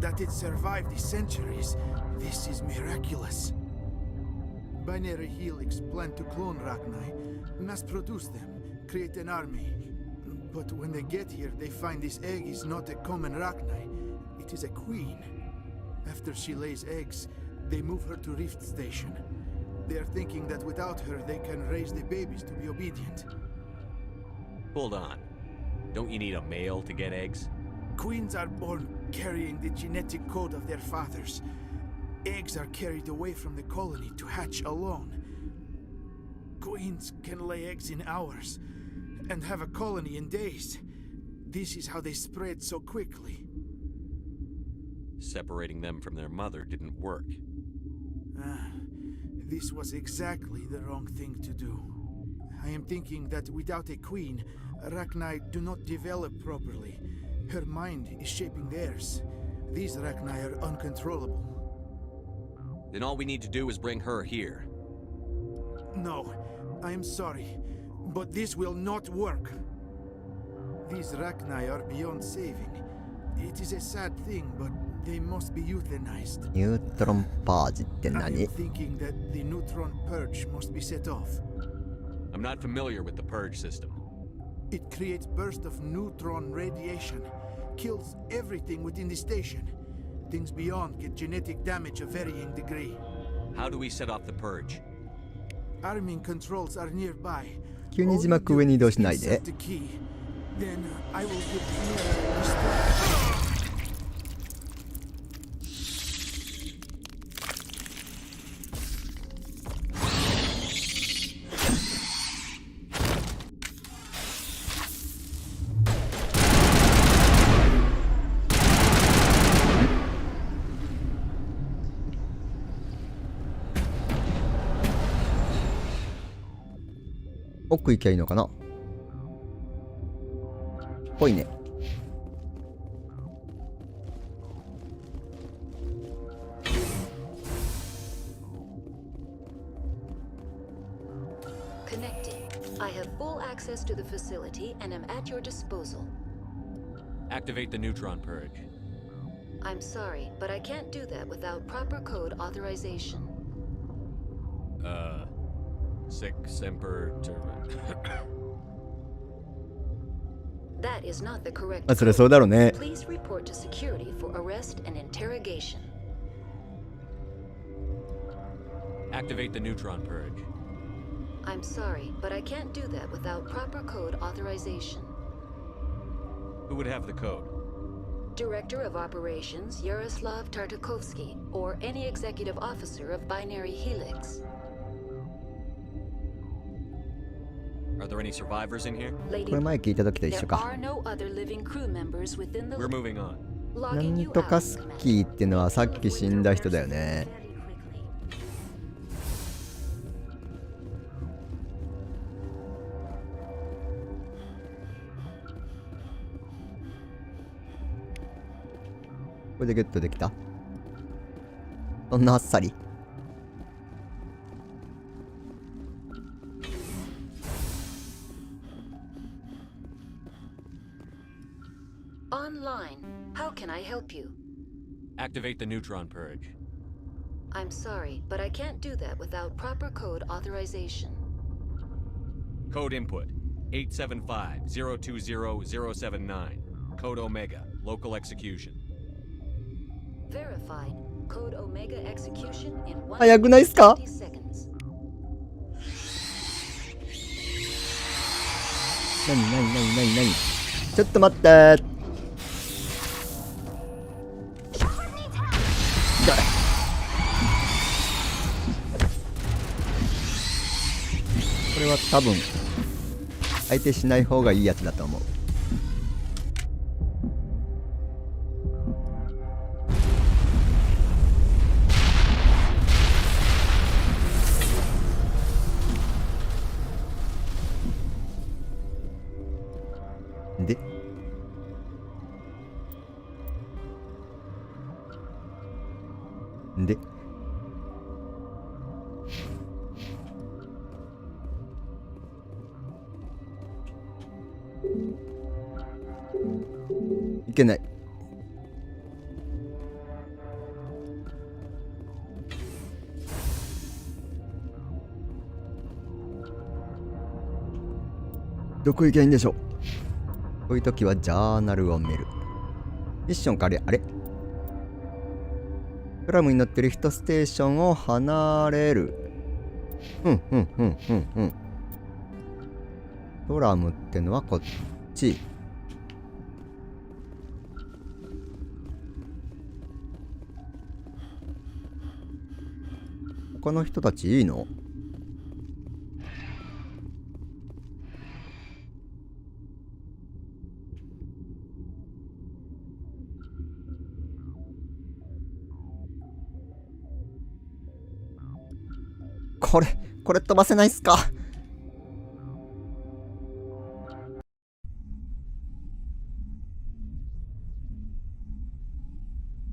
That it survived the centuries. This is miraculous. Binary Helix planned to clone Rachni, mass produce them, create an army. But when they get here, they find this egg is not a common Rachni. It is a queen. After she lays eggs, they move her to Rift Station. They are thinking that without her, they can raise the babies to be obedient. Hold on. Don't you need a male to get eggs? Queens are born carrying the genetic code of their fathers. Eggs are carried away from the colony to hatch alone. Queens can lay eggs in hours and have a colony in days. This is how they spread so quickly. Separating them from their mother didn't work. This was exactly the wrong thing to do. I am thinking that without a queen, Rachni do not develop properly. Her mind is shaping theirs. These Rachni are uncontrollable. Then all we need to do is bring her here. No, I am sorry, but this will not work. These Rachni are beyond saving. It is a sad thing, but they must be euthanized. Neutron purge って何? I am thinking that the neutron purge must be set off. I'm not familiar with the purge system. It creates bursts of neutron radiation, kills everything within the station. Things beyond get genetic damage of varying degree. How do we set off the purge? Arming controls are nearby. 急に字幕上に移動しないで。 Then I will give Mira 奥行きゃいいのかな。ぽいね。I have full access to the facility and am at your disposal. Activate the neutron purge. I'm sorry, but I can't do that without proper code authorization. Sic semper That is not the correct あ、それそうだろうね。 Please report to security for arrest and interrogation. Activate the neutron purge. I'm sorry, but I can't do that without proper code authorization. Who would have the code? Director of Operations Yaroslav Tartakovsky, or any executive officer of Binary Helix. Are there any survivors in here? これ前聞いた時と一緒 There か。 are no other living crew members within the We're moving on. な logging ん you とか out. スキーってのはさっき死んだ人だよね。これでゲットできた？そんなあっさり？ Online. How can I help you? Activate the neutron purge. I'm sorry, but I can't do that without proper code authorization. Code input 875-020-079. Code Omega. Local execution. Verified. Code Omega execution in 早くないっすか？ 120 seconds. 何ちょっと待ってー。これは多分相手しない方がいいやつだと思う。でいけない。どこ行けばいいんでしょう。こういう時はジャーナルを見る。ミッションかあれプラムに乗ってる1ステーションを離れる。トラムってのはこっち。他の人たちいいの？これ飛ばせないっすか？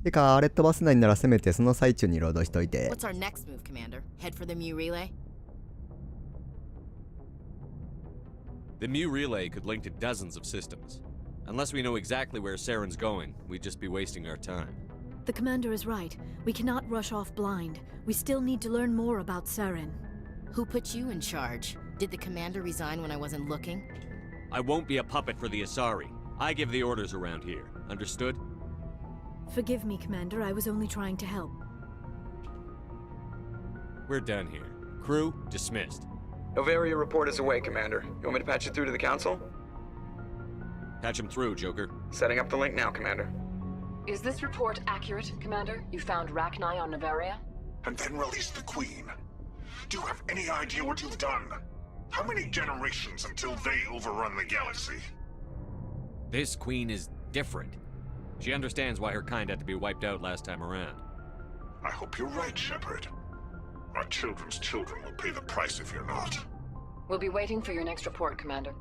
てかあれ飛ばせないならせめてその最中にロードしといて。 What's our next move, Commander? Head for the Mu relay? The Mu relay could link to dozens of systems. Unless we know exactly where Saren's going, we'd just be wasting our time. The commander is right. We cannot rush off blind. We still need to learn more about Saren. Who put you in charge? Did the commander resign when I wasn't looking? I won't be a puppet for the Asari. I give the orders around here. Understood? Forgive me, Commander. I was only trying to help. We're done here. Crew, dismissed. Novaria report is away, Commander. You want me to patch it through to the Council? Patch him through, Joker. Setting up the link now, Commander. Is this report accurate, Commander? You found Rachni on Novaria? And then released the Queen. Do you have any idea what you've done? How many generations until they overrun the galaxy? This Queen is different. She understands why her kind had to be wiped out last time around. I hope you're right, Shepard. Our children's children will pay the price if you're not. We'll be waiting for your next report, Commander.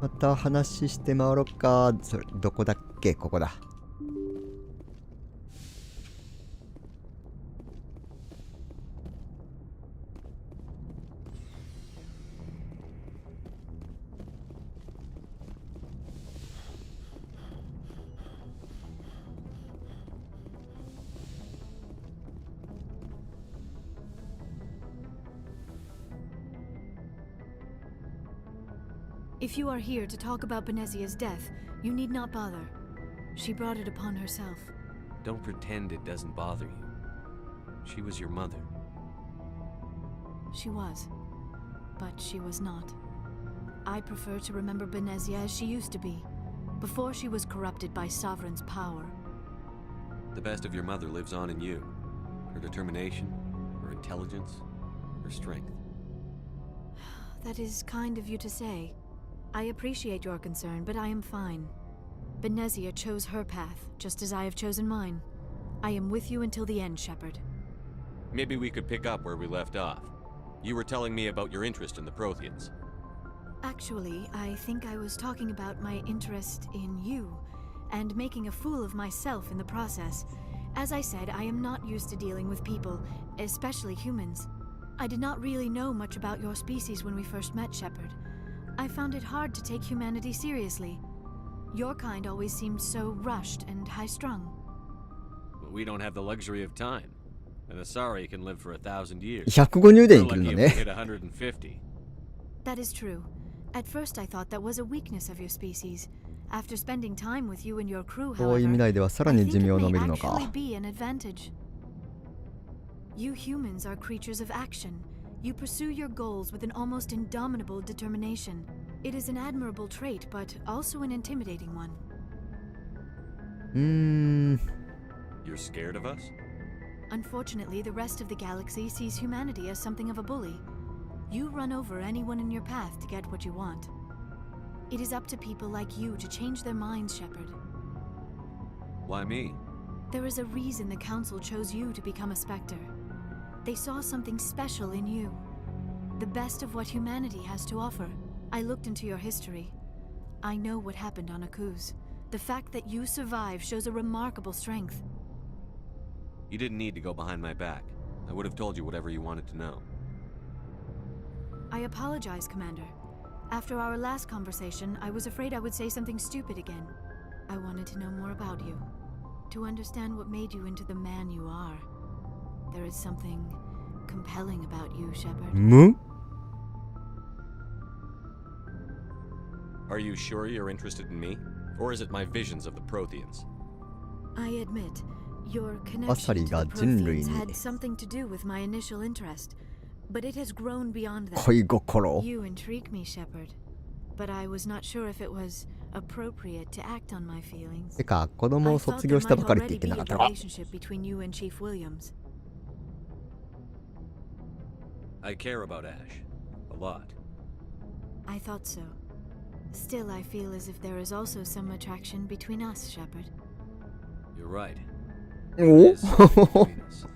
また話して回ろっか。それどこだっけ？ここだ。If you are here to talk about Benezia's death, you need not bother. She brought it upon herself. Don't pretend it doesn't bother you. She was your mother. She was. But she was not. I prefer to remember Benezia as she used to be, before she was corrupted by Sovereign's power. The best of your mother lives on in you. Her determination, her intelligence, her strength. That is kind of you to say. I appreciate your concern, but I am fine. Benezia chose her path, just as I have chosen mine. I am with you until the end, Shepard. Maybe we could pick up where we left off. You were telling me about your interest in the Protheans. Actually, I think I was talking about my interest in you, and making a fool of myself in the process. As I said, I am not used to dealing with people, especially humans. I did not really know much about your species when we first met, Shepard. I found it hard to take humanity seriously. Your kind always seemed so rushed and high-strung. But we don't have the luxury of time. An Asari can live for 1,000 years. 150年生きるの We're lucky ね。 if we hit 150. That is true. At first I thought that was a weakness of your species. After spending time with you and your crew, 遠い未 however, 来ではさら I に think 寿 it 命を伸 may びるのか。 actually be an advantage. You humans are creatures of action. You pursue your goals with an almost indomitable determination. It is an admirable trait, but also an intimidating one. You're scared of us? Unfortunately, the rest of the galaxy sees humanity as something of a bully. You run over anyone in your path to get what you want. It is up to people like you to change their minds, Shepard. Why me? There is a reason the Council chose you to become a Spectre. They saw something special in you. The best of what humanity has to offer. I looked into your history. I know what happened on Akuz. The fact that you survived shows a remarkable strength. You didn't need to go behind my back. I would have told you whatever you wanted to know. I apologize, Commander. After our last conversation, I was afraid I would say something stupid again. I wanted to know more about you. To understand what made you into the man you are. There is something compelling about you, Shepard. Are you sure you're interested in me? Or is it my visions of the Protheans? I admit, your アサ connection リ to が the 人類 Protheans に had something to do with my initial interest, but it has grown beyond that. 恋心。 You intrigue me, Shepard, but I was not sure if it was appropriate to act on my feelings. てか、子供 I を thought 卒 there 業した might ばかりって already 言って be な a かったのか。 relationship between you and Chief Williams. I care about Ash. A lot. I thought so. Still, I feel as if there is also some attraction between us, Shepard. You're right. お There is something between us.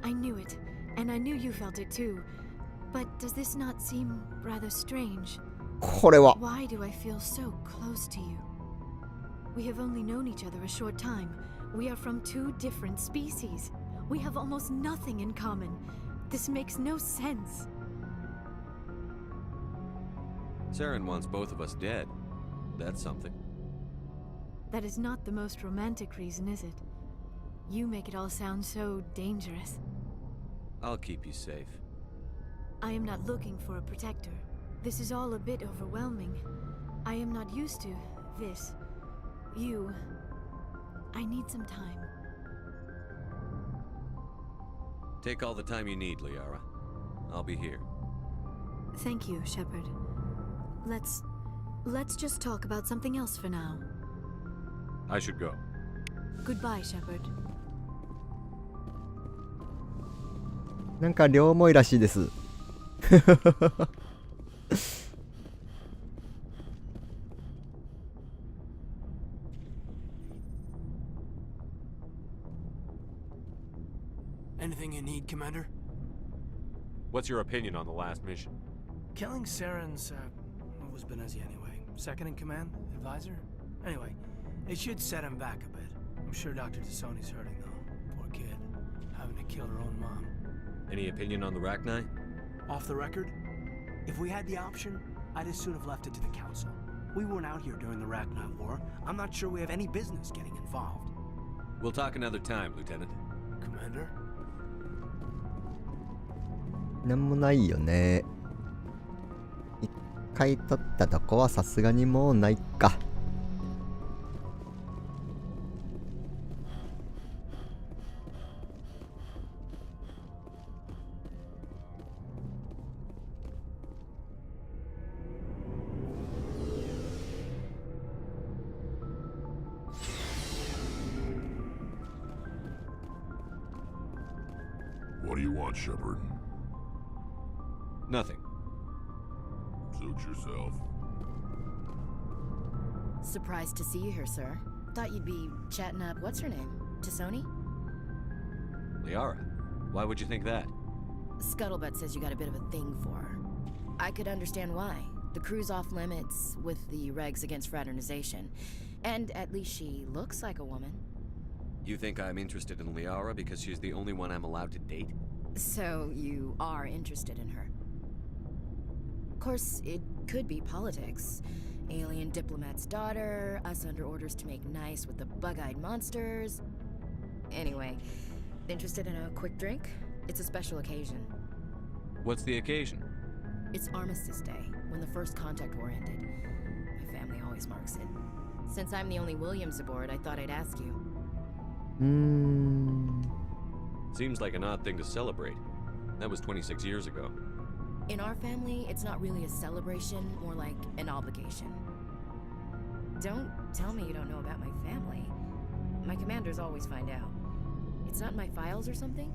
I knew it, and I knew you felt it too. But does this not seem rather strange? これは。 Why do I feel so close to you? We have only known each other a short time. We are from two different species. We have almost nothing in common. This makes no sense. Saren wants both of us dead. That's something. That is not the most romantic reason, is it? You make it all sound so dangerous. I'll keep you safe. I am not looking for a protector. This is all a bit overwhelming. I am not used to this. You. I need some time. Take all the time you need, Liara. I'll be here. Thank you, Shepard. Let's just talk about something else for now. I should go. Goodbye, Shepard. なんか両思いらしいです。Anything you need, Commander? What's your opinion on the last mission? Killing Saren's, what was Benezia anyway? Second in command? Advisor? Anyway, it should set him back a bit. I'm sure Dr. Tassoni's hurting, though. Poor kid. Having to kill her own mom. Any opinion on the Rachni? Off the record? If we had the option, I'd as soon have left it to the Council. We weren't out here during the Rachni War. I'm not sure we have any business getting involved. We'll talk another time, Lieutenant. Commander? なんもないよね。一回取ったとこはさすがにもうないか。What do you want, Shepard? Nothing. Suit yourself. Surprised to see you here, sir. Thought you'd be chatting up, what's her name? Tassoni? Liara, why would you think that? Scuttlebutt says you got a bit of a thing for her. I could understand why. The crew's off limits with the regs against fraternization. And at least she looks like a woman. You think I'm interested in Liara because she's the only one I'm allowed to date? So you are interested in her. Of course, it could be politics. Alien diplomat's daughter, us under orders to make nice with the bug-eyed monsters. Anyway, interested in a quick drink? It's a special occasion. What's the occasion? It's Armistice Day, when the First Contact War ended. My family always marks it. Since I'm the only Williams aboard, I thought I'd ask you. Seems like an odd thing to celebrate. That was 26 years ago. In our family, it's not really a celebration, more like an obligation. Don't tell me you don't know about my family. My commanders always find out. It's not in my files or something?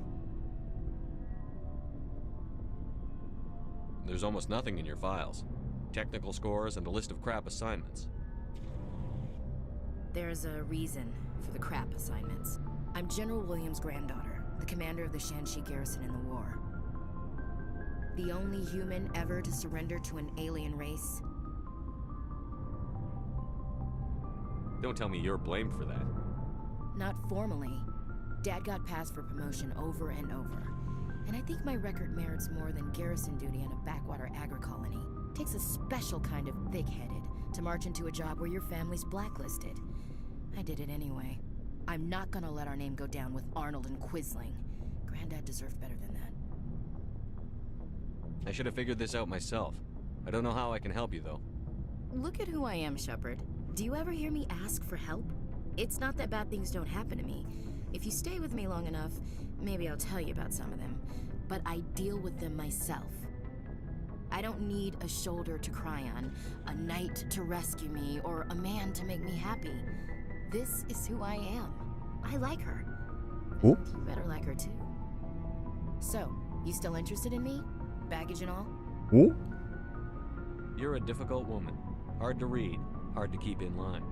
There's almost nothing in your files. Technical scores and a list of crap assignments. There's a reason for the crap assignments. I'm General Williams' granddaughter, the commander of the Shanxi garrison in the war. The only human ever to surrender to an alien race. Don't tell me you're blamed for that. Not formally. Dad got passed for promotion over and over. And I think my record merits more than garrison duty in a backwater agri-colony. Takes a special kind of thick-headed to march into a job where your family's blacklisted. I did it anyway. I'm not gonna let our name go down with Arnold and Quisling. Granddad deserved better than that. I should have figured this out myself. I don't know how I can help you, though. Look at who I am, Shepard. Do you ever hear me ask for help? It's not that bad things don't happen to me. If you stay with me long enough, maybe I'll tell you about some of them. But I deal with them myself. I don't need a shoulder to cry on, a knight to rescue me, or a man to make me happy. This is who I am. I like her. Oh. You better like her too. So, you still interested in me? Baggage and all? Oh. You're a difficult woman. Hard to read, hard to keep in line.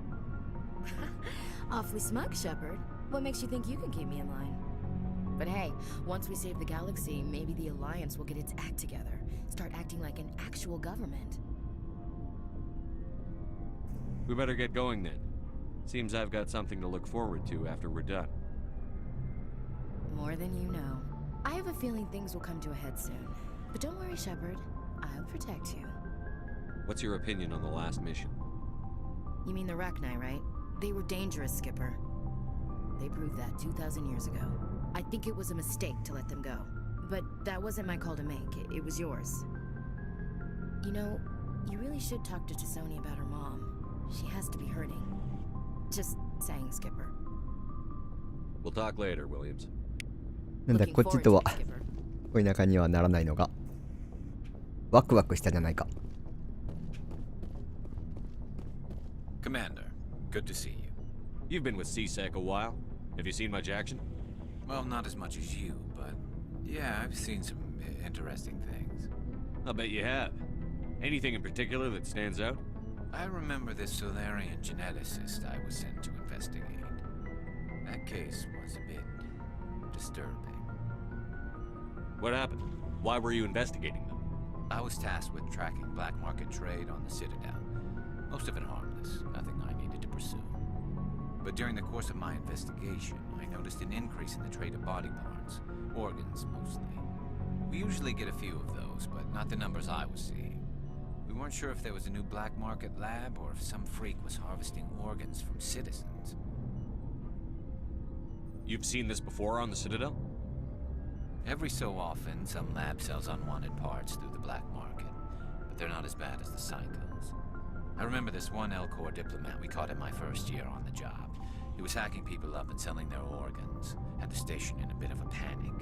Awfully smug, Shepard. What makes you think you can keep me in line? But hey, once we save the galaxy, maybe the Alliance will get its act together. Start acting like an actual government. We better get going then. Seems I've got something to look forward to after we're done. More than you know. I have a feeling things will come to a head soon. But don't worry, Shepard. I'll protect you. What's your opinion on the last mission? You mean the Rachni, right? They were dangerous, Skipper. They proved that 2,000 years ago. I think it was a mistake to let them go. But that wasn't my call to make. It was yours. You know, you really should talk to Tassoni about her mom. She has to be hurting. Just saying, Skipper. We'll talk later, Williams. なんだこっちとは恋仲にはならないのがワクワクしたじゃないか。 Commander, good to see you. You've been with CSEC a while. Have you seen much action? Well, not as much as you, but yeah, I've seen some interesting things. I'll bet you have. Anything in particular that stands out? I remember this Solarian geneticist I was sent to investigate. That case was a bit disturbing. What happened? Why were you investigating them? I was tasked with tracking black market trade on the Citadel. Most of it harmless, nothing I needed to pursue. But during the course of my investigation, I noticed an increase in the trade of body parts, organs mostly. We usually get a few of those, but not the numbers I was seeing. We weren't sure if there was a new black market lab or if some freak was harvesting organs from citizens. You've seen this before on the Citadel? Every so often, some lab sells unwanted parts through the black market, but they're not as bad as the cycles. I remember this one L-Corps diplomat we caught in my first year on the job. He was hacking people up and selling their organs, had the station in a bit of a panic.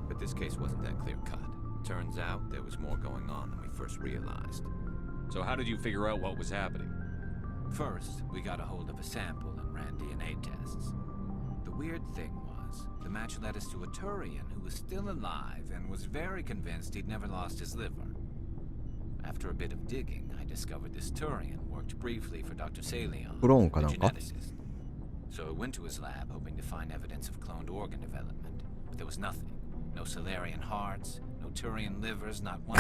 But this case wasn't that clear-cut. Turns out there was more going on than we first realized. So how did you figure out what was happening? First, we got a hold of a sample and ran DNA tests. The weird thing was, the match led us to a Turian who was still alive and was very convinced he'd never lost his liver. After a bit of digging, I discovered this Turian worked briefly for Dr. Salion, the geneticist. So I went to his lab hoping to find evidence of cloned organ development, but there was nothing. No Solarian hearts, no Turian livers, not one.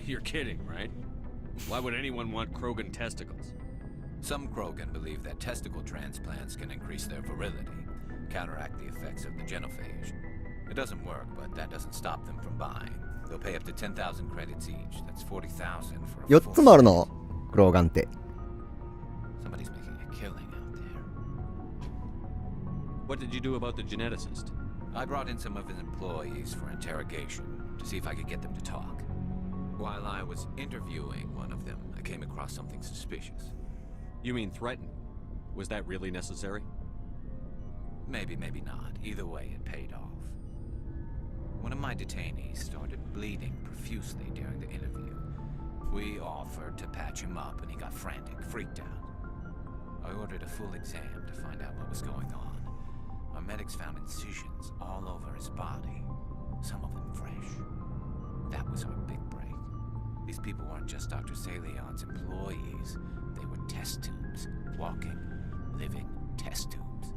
You're kidding, right? Why would anyone want Krogan testicles? Some Krogan believe that testicle transplants can increase their virility, counteract the effects of the genophage. It doesn't work, but that doesn't stop them from buying. They'll pay up to 10,000 credits each. That's 40,000 for a 4つもあるのクローガンって。 Somebody's making a killing out there. What did you do about the geneticist? I brought in some of his employees for interrogation to see if I could get them to talk. While I was interviewing one of them, I came across something suspicious. You mean threatened? Was that really necessary? Maybe, maybe not. Either way, it paid off. One of my detainees started bleeding profusely during the interview. We offered to patch him up and he got frantic, freaked out. I ordered a full exam to find out what was going on. Our medics found incisions all over his body, some of them fresh. That was our big break. These people weren't just Dr. Salion's employees. They were test tubes, walking, living test tubes.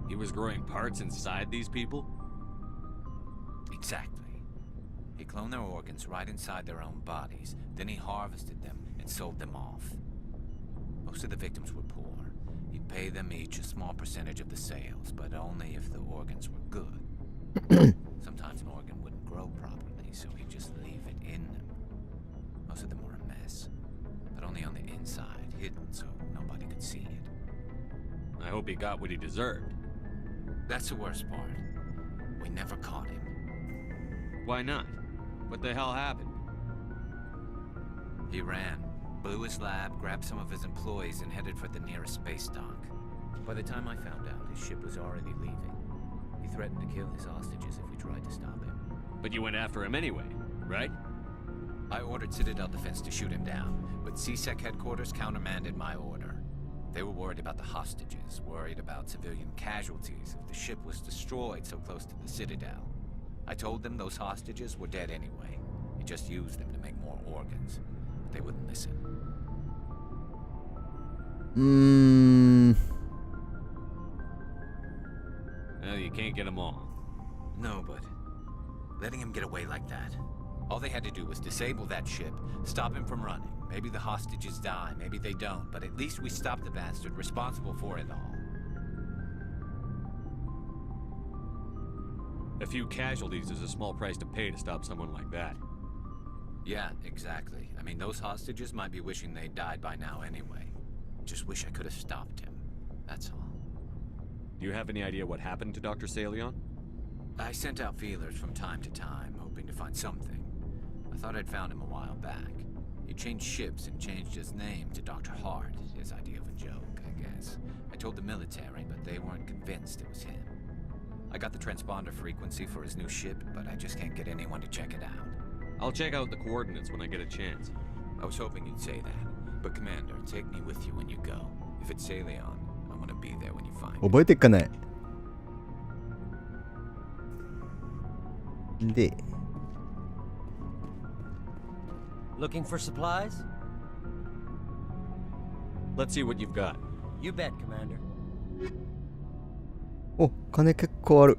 He was growing parts inside these people? Exactly. He cloned their organs right inside their own bodies, then he harvested them and sold them off. Most of the victims were poor. He'd pay them each a small percentage of the sales, but only if the organs were good. Sometimes an organ wouldn't grow properly, so he'd just leave it in them. Most of them were a mess, but only on the inside, hidden so nobody could see it. I hope he got what he deserved. That's the worst part. We never caught him. Why not? What the hell happened? He ran, blew his lab, grabbed some of his employees, and headed for the nearest space dock. By the time I found out, his ship was already leaving. He threatened to kill his hostages if we tried to stop him. But you went after him anyway, right? I ordered Citadel Defense to shoot him down, but CSEC headquarters countermanded my order. They were worried about the hostages, worried about civilian casualties if the ship was destroyed so close to the Citadel. I told them those hostages were dead anyway. He just used them to make more organs. But they wouldn't listen. Well, you can't get them all. No, but letting him get away like that. All they had to do was disable that ship, stop him from running. Maybe the hostages die, maybe they don't, but at least we stopped the bastard responsible for it all. A few casualties is a small price to pay to stop someone like that. Yeah, exactly. I mean, those hostages might be wishing they'd died by now anyway. Just wish I could have stopped him. That's all. Do you have any idea what happened to Dr. Salion? I sent out feelers from time to time, hoping to find something. I thought I'd found him a while back. He changed ships and changed his name to Dr. Hart, his idea of a joke, I guess. I told the military, but they weren't convinced it was him. I got the transponder frequency for his new ship, but I just can't get anyone to check it out. I'll check out the coordinates when I get a chance. I was hoping you'd say that. But Commander, take me with you when you go. If it's Salion, I want to be there when you find him. 覚えてっかね。で Looking for supplies? Let's see what you've got. You bet, Commander. お、金結構ある。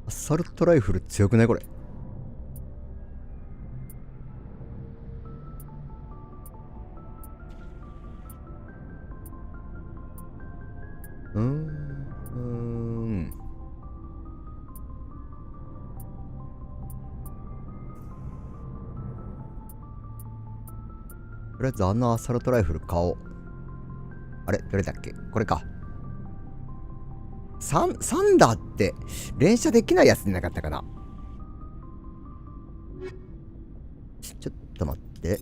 アサルトライフル強くないこれ。とりあえずあのアサルトライフル買おう。あれどれだっけこれか。サンダーって連射できないやつでなかったかな。ちょっと待って。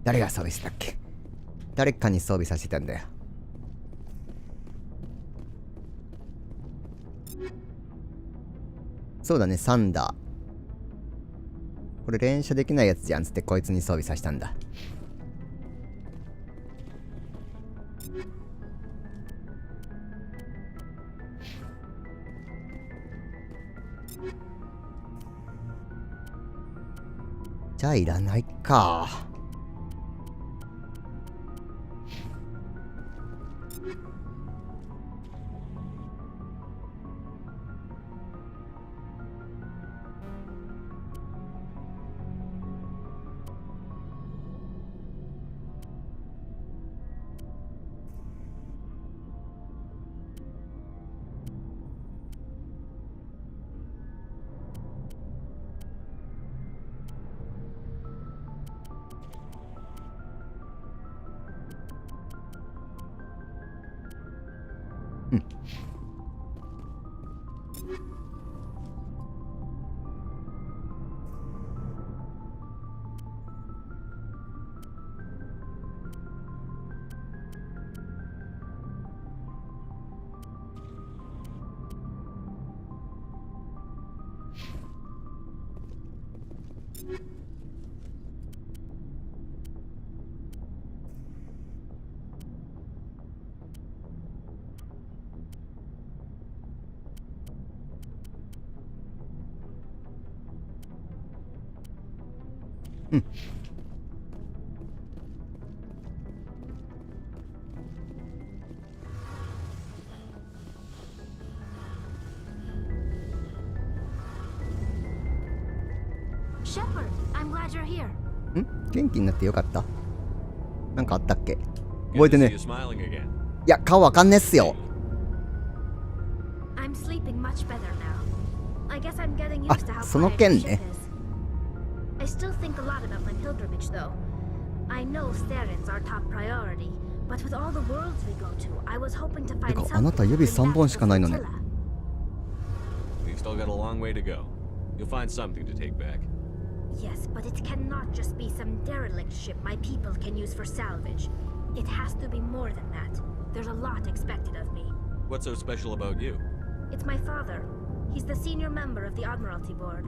誰が装備したっけ。誰かに装備させてたんだよ。そうだね、サンダー。これ連射できないやつじゃんつってこいつに装備させたんだ。じゃあいらないか。Shepard, I'm glad you're here. 元気になってよかった。なんかあったっけ覚えてね。いや、顔わかんねえっすよ。I'm sleeping much better now. I guess I'm getting used to how その quiet 件 the ね。 ship is. I still think a lot about my pilgrimage, though. I know Starin's our top priority, but with all the worlds we go to, I was hoping to て find かあなた指3本しかないのね。 We've still got a long way to go. You'll find something to take back. Yes, but it cannot just be some derelict ship my people can use for salvage. It has to be more than that. There's a lot expected of me. What's so special about you? It's my father. He's the senior member of the Admiralty Board.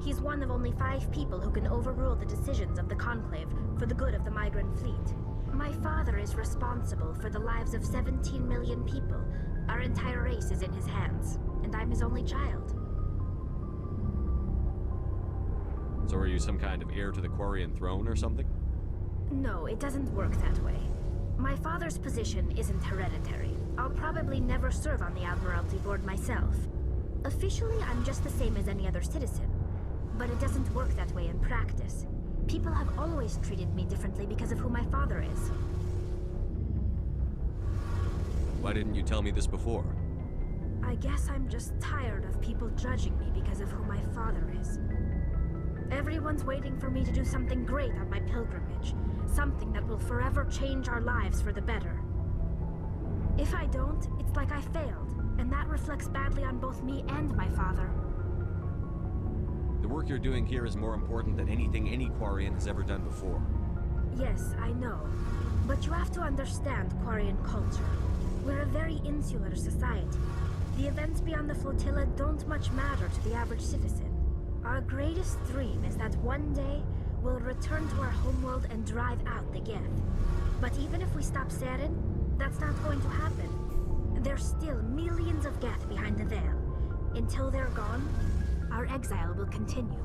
He's one of only 5 people who can overrule the decisions of the Conclave for the good of the migrant fleet. My father is responsible for the lives of 17 million people. Our entire race is in his hands, and I'm his only child. So are you some kind of heir to the Quarian throne or something? No, it doesn't work that way. My father's position isn't hereditary. I'll probably never serve on the Admiralty Board myself. Officially, I'm just the same as any other citizen. But it doesn't work that way in practice. People have always treated me differently because of who my father is. Why didn't you tell me this before? I guess I'm just tired of people judging me because of who my father is. Everyone's waiting for me to do something great on my pilgrimage. Something that will forever change our lives for the better. If I don't, it's like I failed, and that reflects badly on both me and my father. The work you're doing here is more important than anything any Quarian has ever done before. Yes, I know. But you have to understand Quarian culture. We're a very insular society. The events beyond the flotilla don't much matter to the average citizen. Our greatest dream is that one day we'll return to our homeworld and drive out the Geth. But even if we stop Saren, that's not going to happen. There's still millions of Geth behind the veil. Until they're gone, our exile will continue.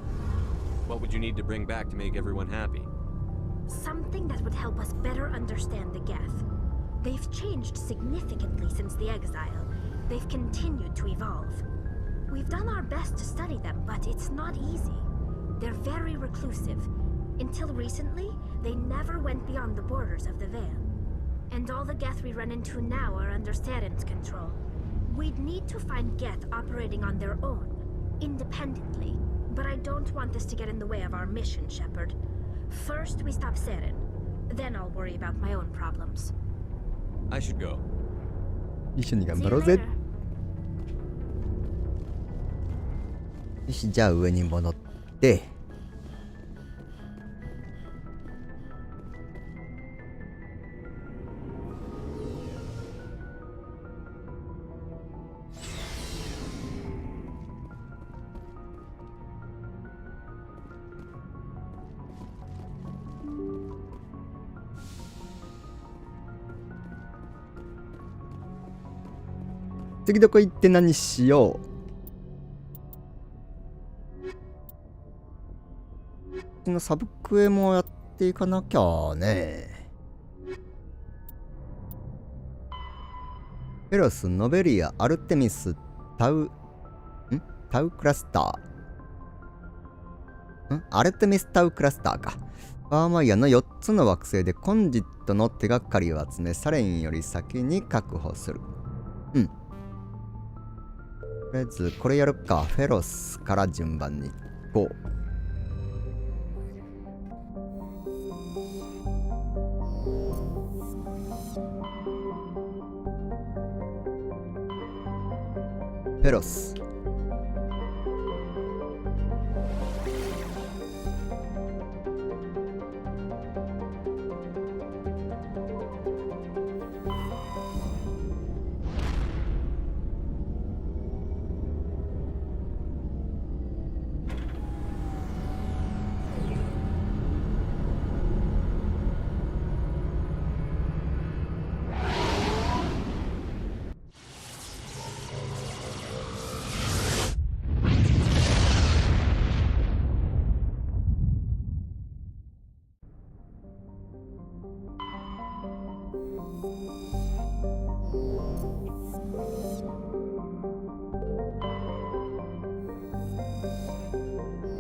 What would you need to bring back to make everyone happy? Something that would help us better understand the Geth. They've changed significantly since the exile. They've continued to evolve. We've done our best to study them, but it's not easy. They're very reclusive. Until recently, they never went beyond the borders of the Veil. And all the Geth we run into now are under Saren's control. We'd need to find Geth operating on their own, independently. But I don't want this to get in the way of our mission, Shepard. First, we stop Saren. Then I'll worry about my own problems. I should go. 一緒に頑張ろうぜ。よし、じゃあ上に戻って。次どこ行って何しよう。のサブクエもやっていかなきゃね。フェロス、ノベリア、アルテミス、タウクラスター。アルテミスタウクラスターか。バーマイアの4つの惑星でコンジットの手がかりを集め、サレンより先に確保する。とりあえずこれやるか。フェロスから順番に行こう。フェロス。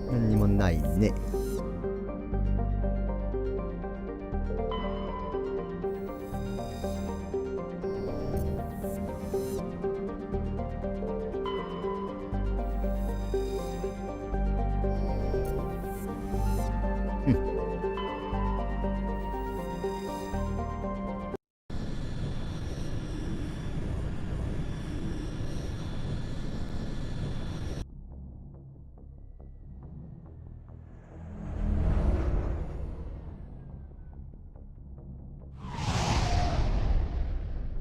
何にもないね。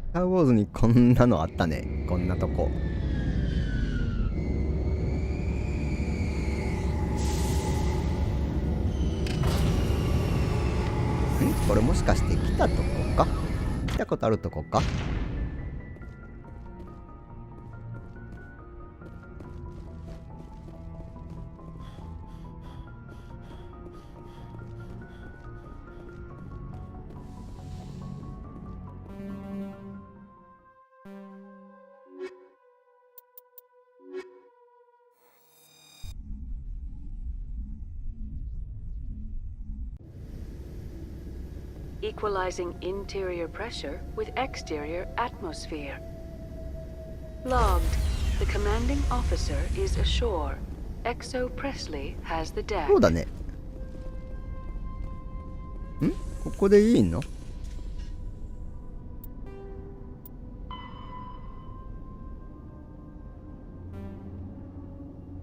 スター・ウォーズにこんなのあったね。こんなとこ。これもしかして来たとこか？来たことあるとこか？Equalizing interior pressure with exterior atmosphere. Logged. The commanding officer is ashore. Exo Presley has the deck. そうだね。ここでいいの？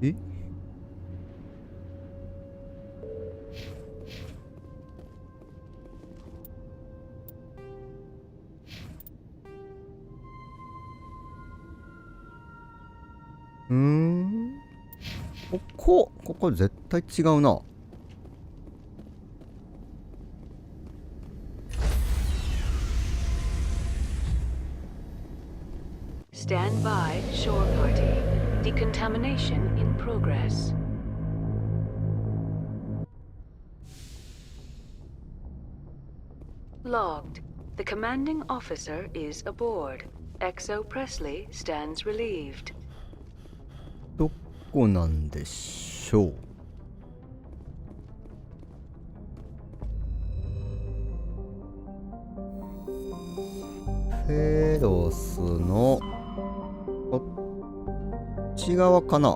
え？ここ絶対違うな。Stand by, shore party. Decontamination in progress. Logged. The commanding officer is aboard. XO Presley stands relieved. どこなんでしょう。フェロスのこっち側かな。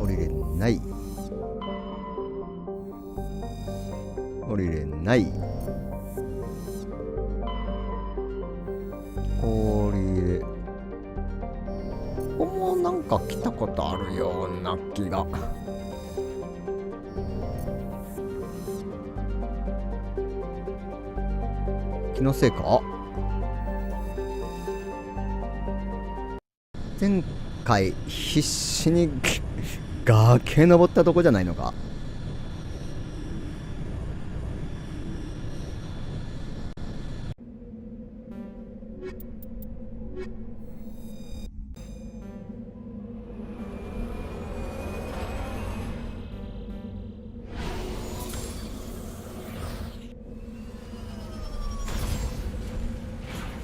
降りれない。降りれない。降りれ。ここもなんか来たことあるような気が。気のせいか。前回必死に崖登ったとこじゃないのか。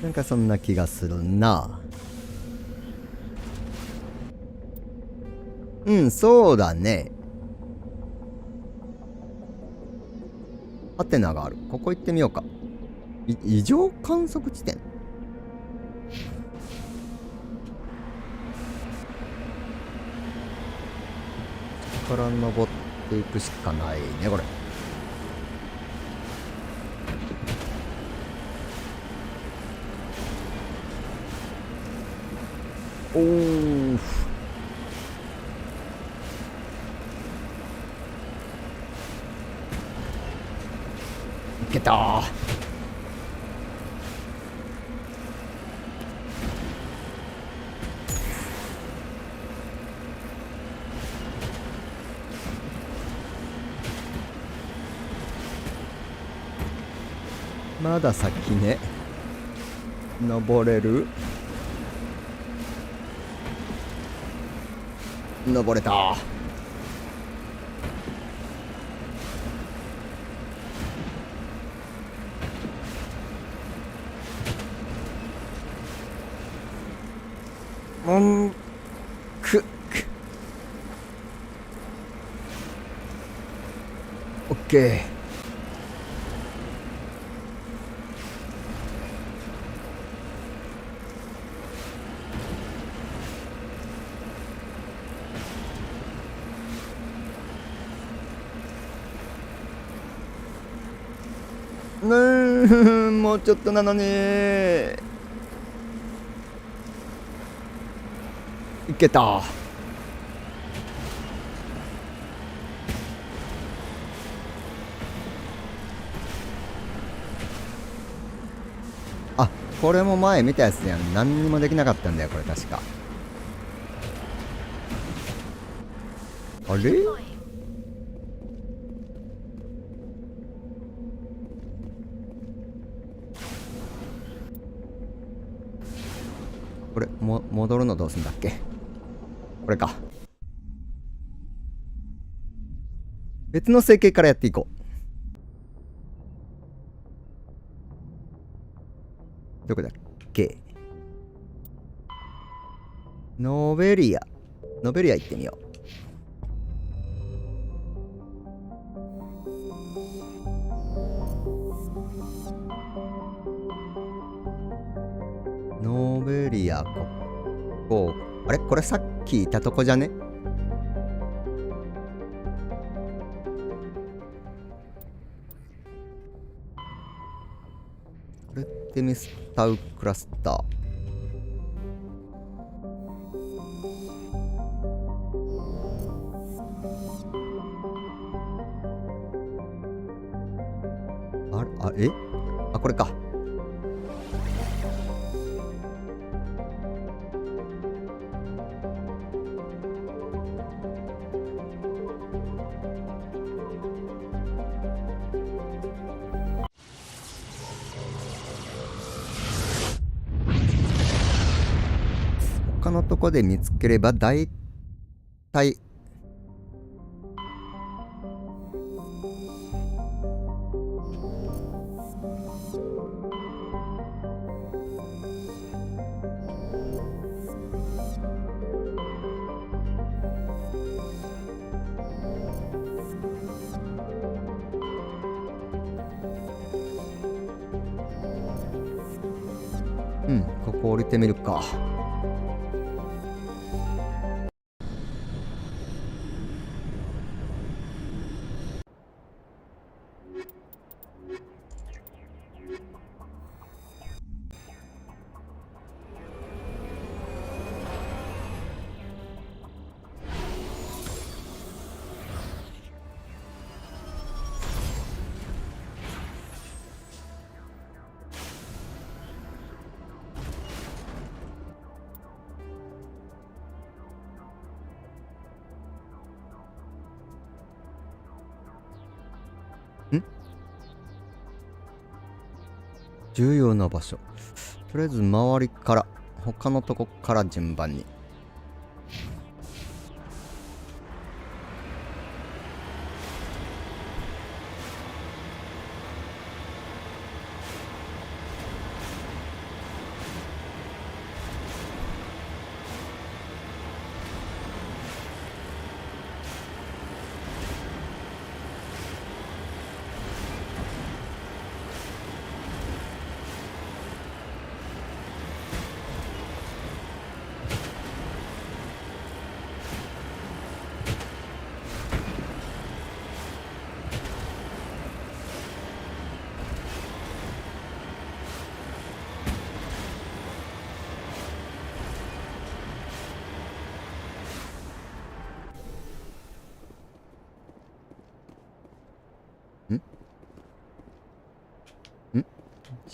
なんかそんな気がするな。うん、そうだね。ハテナがある。ここ行ってみようか。異常観測地点。ここから登っていくしかないね、これ。おー。いけたー。まだ先ね。登れる？登れた。オッケー。もうちょっとなのに。いけた。あ、これも前見たやつやん。何にもできなかったんだよこれ確か。あれ？これ戻るのどうすんだっけ。これか。別の成形からやっていこう。どこだっけ。ノベリア行ってみよう。ノベリア、ここ。あれこれさっきいたとこじゃね。これってミスタウクラスター。あ、これか。他のとこで見つければ大体ここ降りてみるか。重要な場所。とりあえず周りから他のとこから順番に。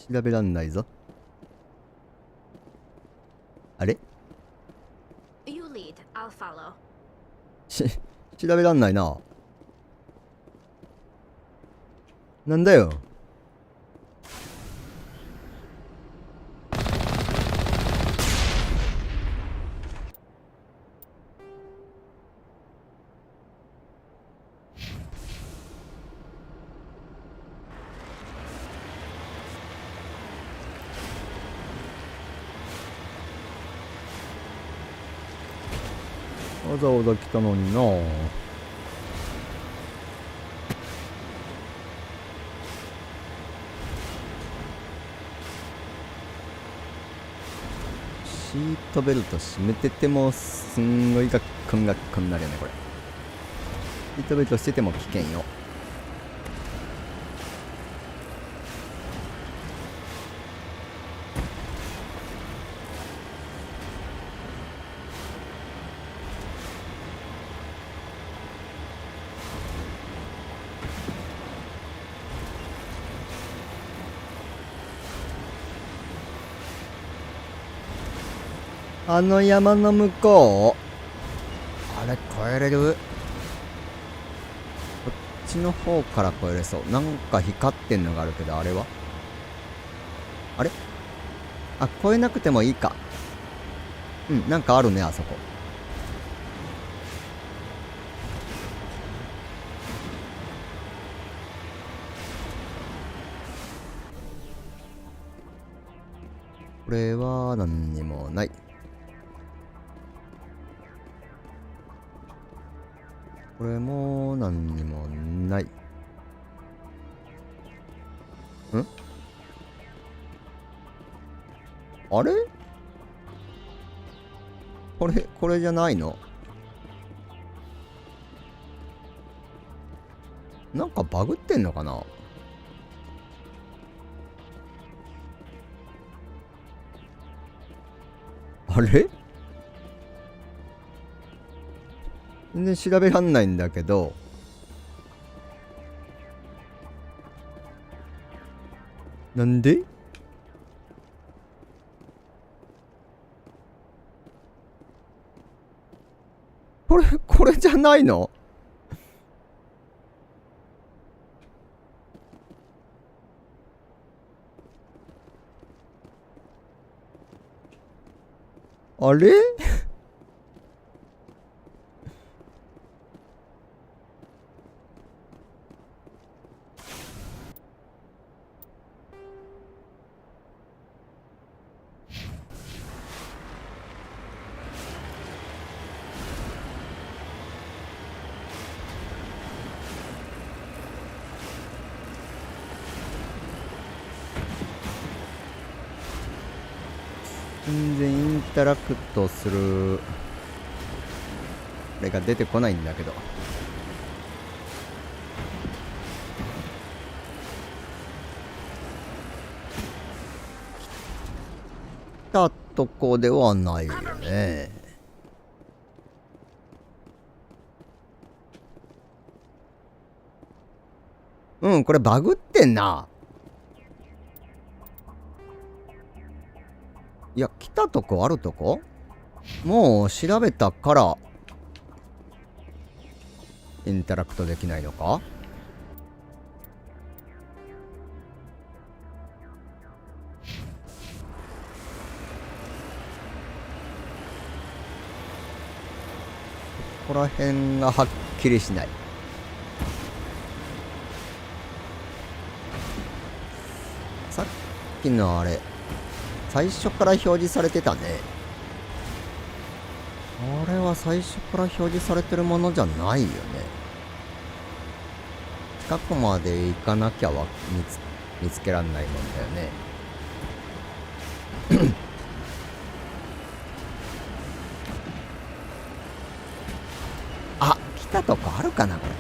調べらんないぞ。あれ？ You lead, I'll follow. 調べらんないな。なんだよ。わざわざ来たのにな。シートベルト締めててもすんごいガックンガックンになるよねこれ。シートベルトしてても危険よ。あの山の向こう、あれ越えれる？こっちの方から越えれそう。なんか光ってんのがあるけど、あれは？あれ？あ、越えなくてもいいか。なんかあるね、あそこ。これは何にもない。これも何にもない。あれ？これじゃないの？なんかバグってんのかな？あれ？全然調べらんないんだけど。なんで？これじゃないの？あれ全然インタラクトするあれが出てこないんだけど。来たとこではないよね。うん、これバグってんな。いや、来たとこあるとこもう調べたからインタラクトできないのか。ここら辺がはっきりしない。さっきのあれ最初から表示されてたね。あれは最初から表示されてるものじゃないよね。近くまで行かなきゃ見つけらんないもんだよね。あ、来たとこあるかなこれ。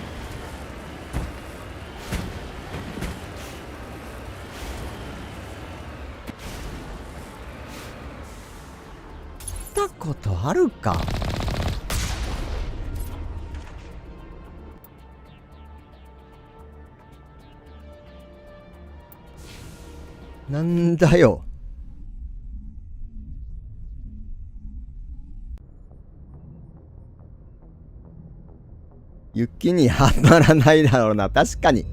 ことあるか。なんだよ。雪にはまらないだろうな。確かに。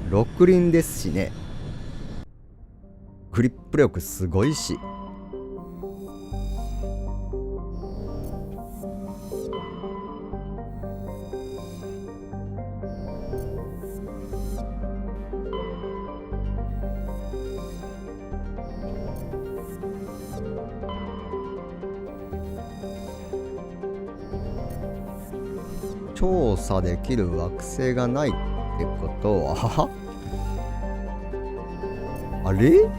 6輪ですしね。グリップ力すごいし。調査できる惑星がないってことはあれ？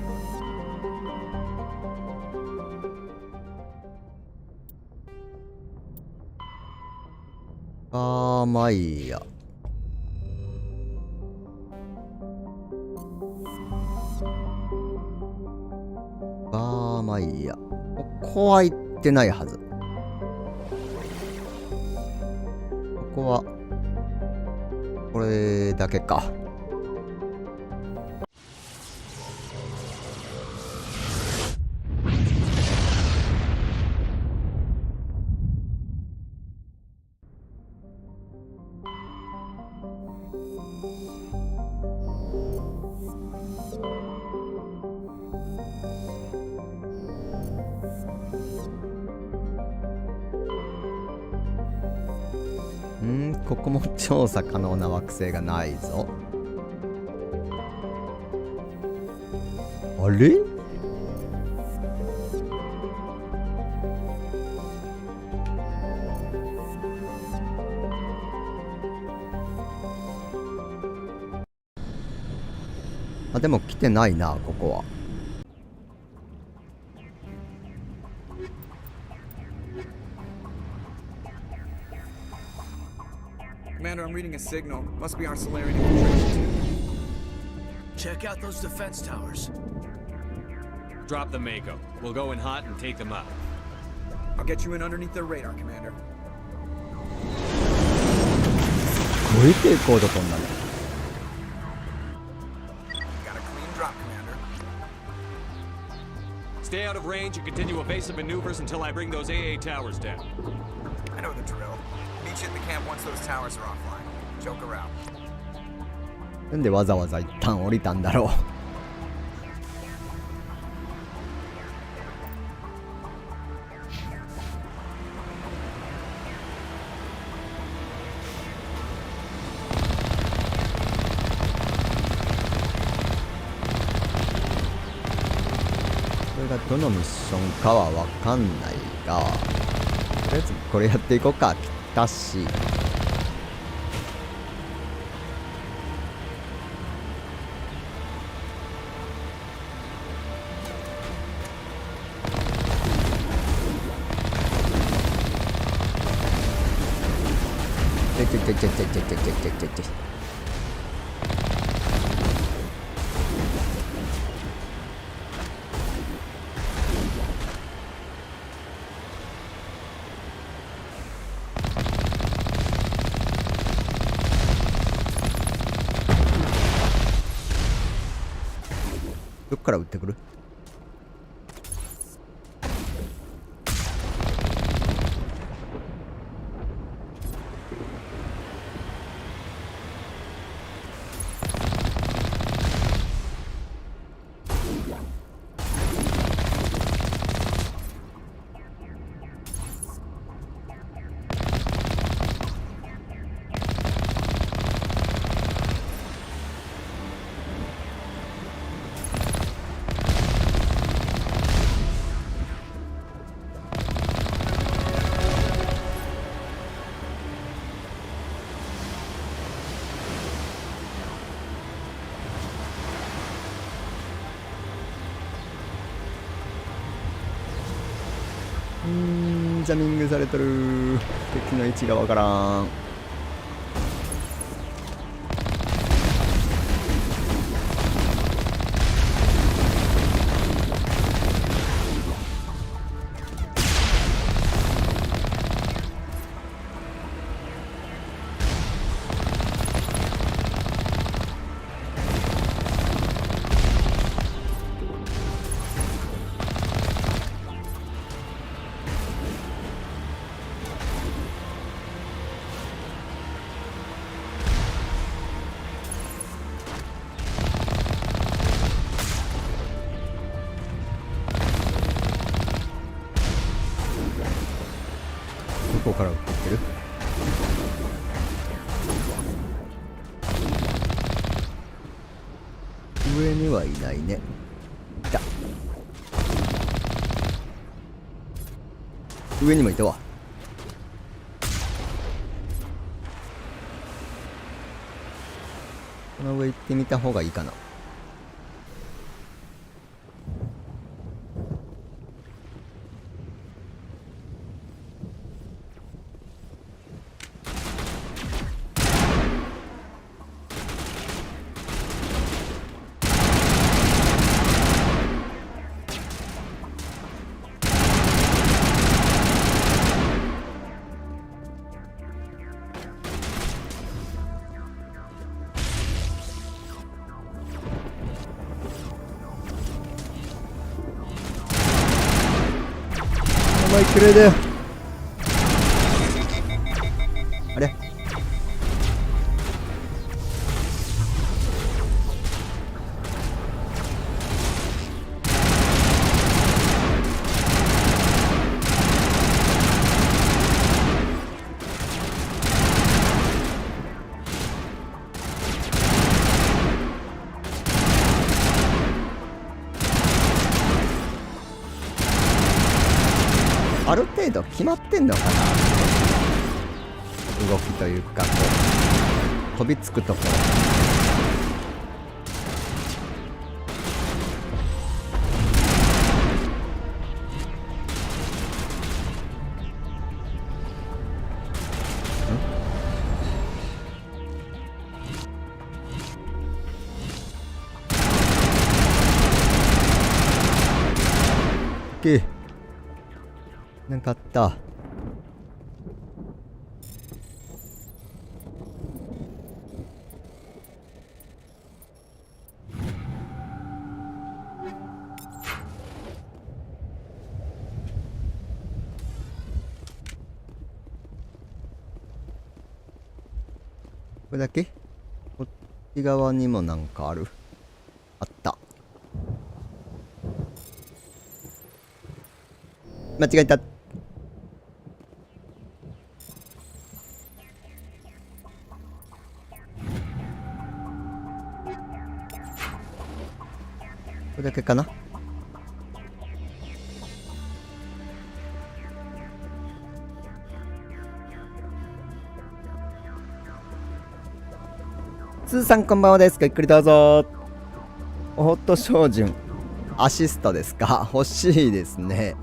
まあいいや。まあいいや。ここは行ってないはず。ここはこれだけか。ここも調査可能な惑星がないぞ。あれ？あ、でも来てないな、ここは。Commander, I'm reading a signal. Must be our Solarian infiltration. Check out those defense towers. Drop the Mako. We'll go in hot and take them out. I'll get you in underneath their radar, Commander. すごい抵抗度こんなの。Got a clean drop, Commander. Stay out of range and continue evasive maneuvers until I bring those AA towers down. I know the drill. Meet you at the camp once those towers are offline. Joke around. なんでわざわざ一旦降りたんだろう。これがどのミッションかはわかんないが、とりあえずこれやっていこうか。来たし。どっから撃ってくる？ジャミングされとる。敵の位置がわからん。どこから撃ってってる？上にはいないね。いた。上にもいたわ。この上行ってみた方がいいかな。マイクレーだよ。あれ？ある程度決まってんのかな、動きというか、こう飛びつくところ。オッケー。なんかあった。これだけ？こっち側にもなんかある？あった。間違えた。これだけかな。スーさんこんばんはです。ごゆっくりどうぞ。おっと照準アシストですか？欲しいですね。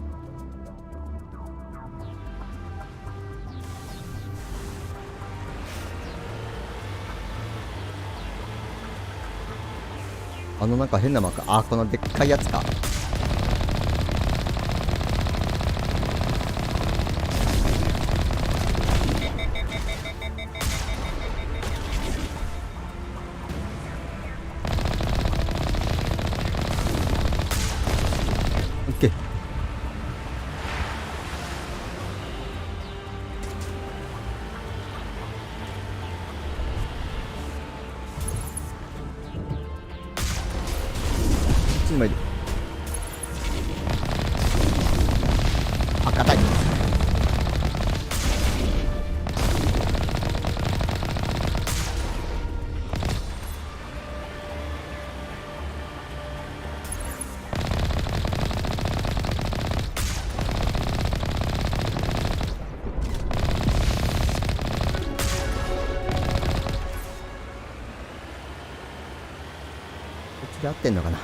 なんか変なマーク。あ、このでっかいやつか。オッケー。今いる。あ、硬い。こっちで合ってんのかな。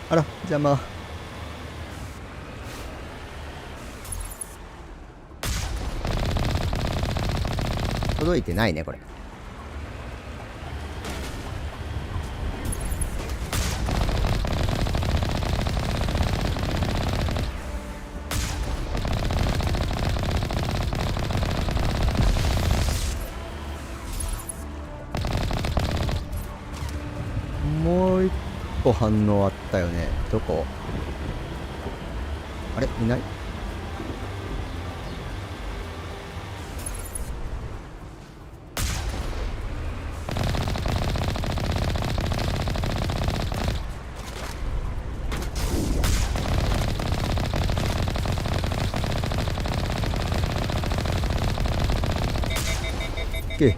あら、邪魔。届いてないね、これ。もう一個反応あったよね。どこ？あれ、いない？オッケー。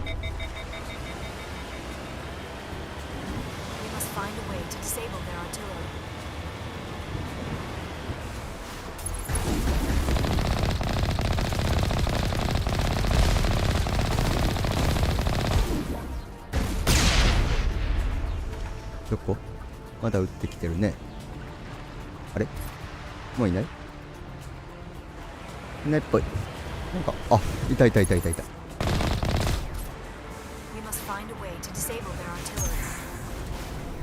どこ？まだ撃ってきてるね。あれ？もういない？いないっぽい。なんか、あ、いたいたいたいたいた。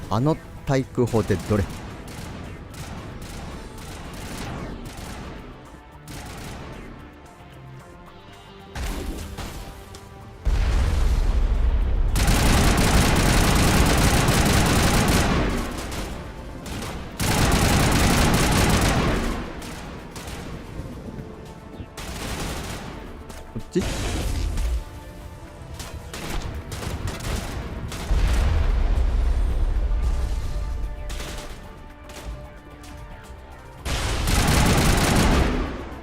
あの対空砲ってどれ？こっち？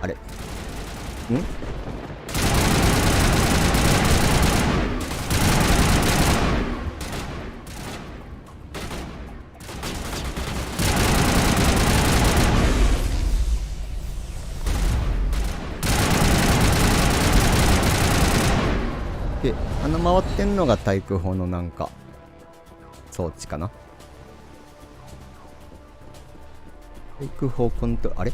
あれ？ん？で、回ってんのが対空砲のなんか装置かな。対空砲コントロール、あれ？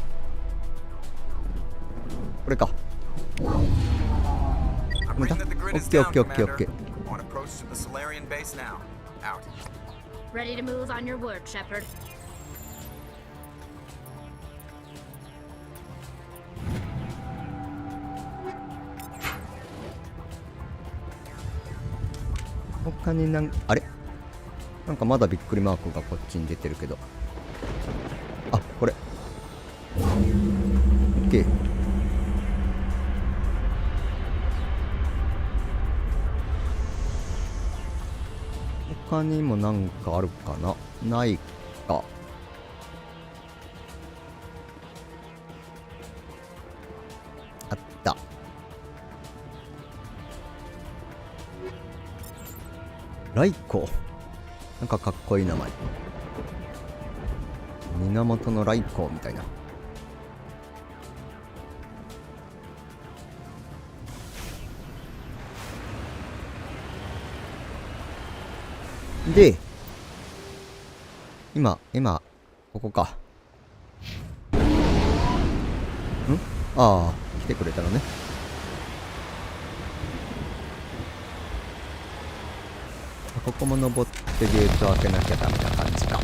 これか。また？オッケーオッケーオッケーオッケー。Ready to move on your word, Shepard. 他にあれ？なんかまだびっくりマークがこっちに出てるけど。あ、これ。オッケー。他にもなんかあるかな。ないか。あった。ライコ。なんかかっこいい名前。源のライコみたいな。で、今、ここか。ああ、来てくれたのね。ここも登ってゲート開けなきゃダメな感じか。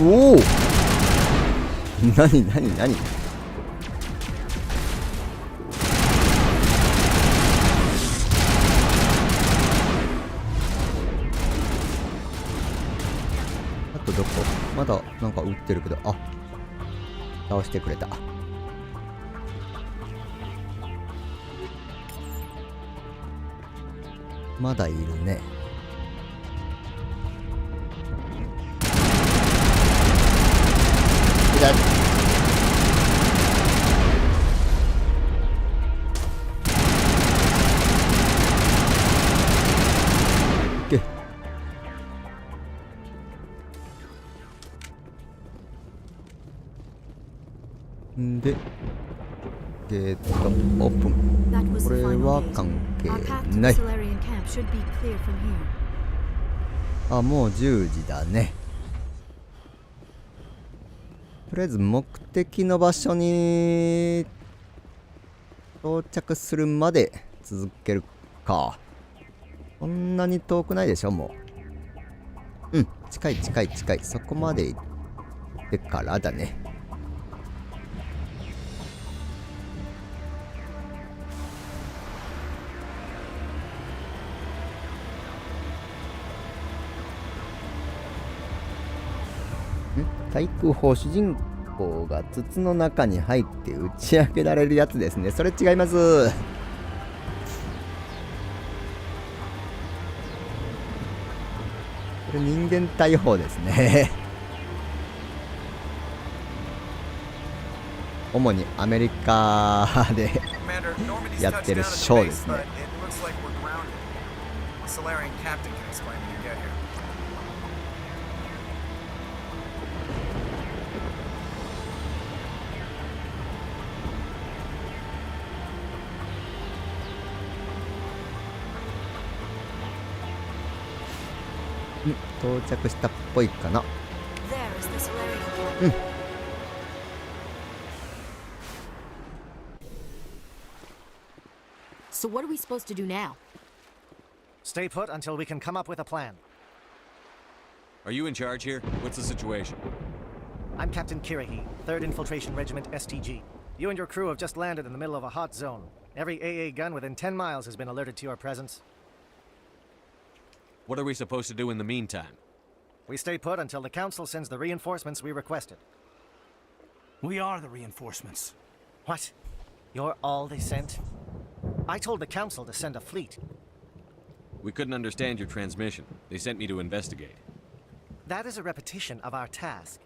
おお、なにあとどこ？まだなんか撃ってるけど、あ、倒してくれた。まだいるね。だで、ゲートオープン。これは関係ない。あ、もう10時だね。とりあえず目的の場所に到着するまで続けるか。そんなに遠くないでしょ、もう。うん、近い。そこまで行ってからだね。対空砲、主人公が筒の中に入って打ち上げられるやつですね。それ違います。これ人間大砲ですね。主にアメリカでやってるショーですね。到着したっぽいかな。うん。So what are we supposed to do now? Stay put until we can come up with a plan. Are you in charge here? What's the situation? I'm Captain Kirihi, 3rd Infiltration Regiment STG. You and your crew have just landed in the middle of a hot zone. Every AA gun within 10 miles has been alerted to your presence. What are we supposed to do in the meantime? We stay put until the Council sends the reinforcements we requested. We are the reinforcements. What? You're all they sent? I told the Council to send a fleet. We couldn't understand your transmission. They sent me to investigate. That is a repetition of our task.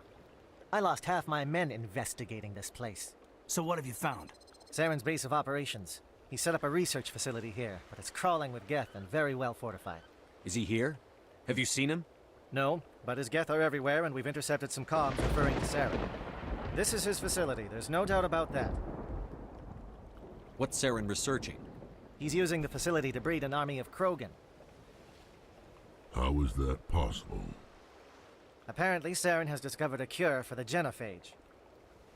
I lost half my men investigating this place. So what have you found? Saren's base of operations. He set up a research facility here, but it's crawling with Geth and very well fortified. Is he here? Have you seen him? No, but his Geth are everywhere and we've intercepted some comms referring to Saren. This is his facility, there's no doubt about that. What's Saren researching? He's using the facility to breed an army of Krogan. How is that possible? Apparently, Saren has discovered a cure for the genophage.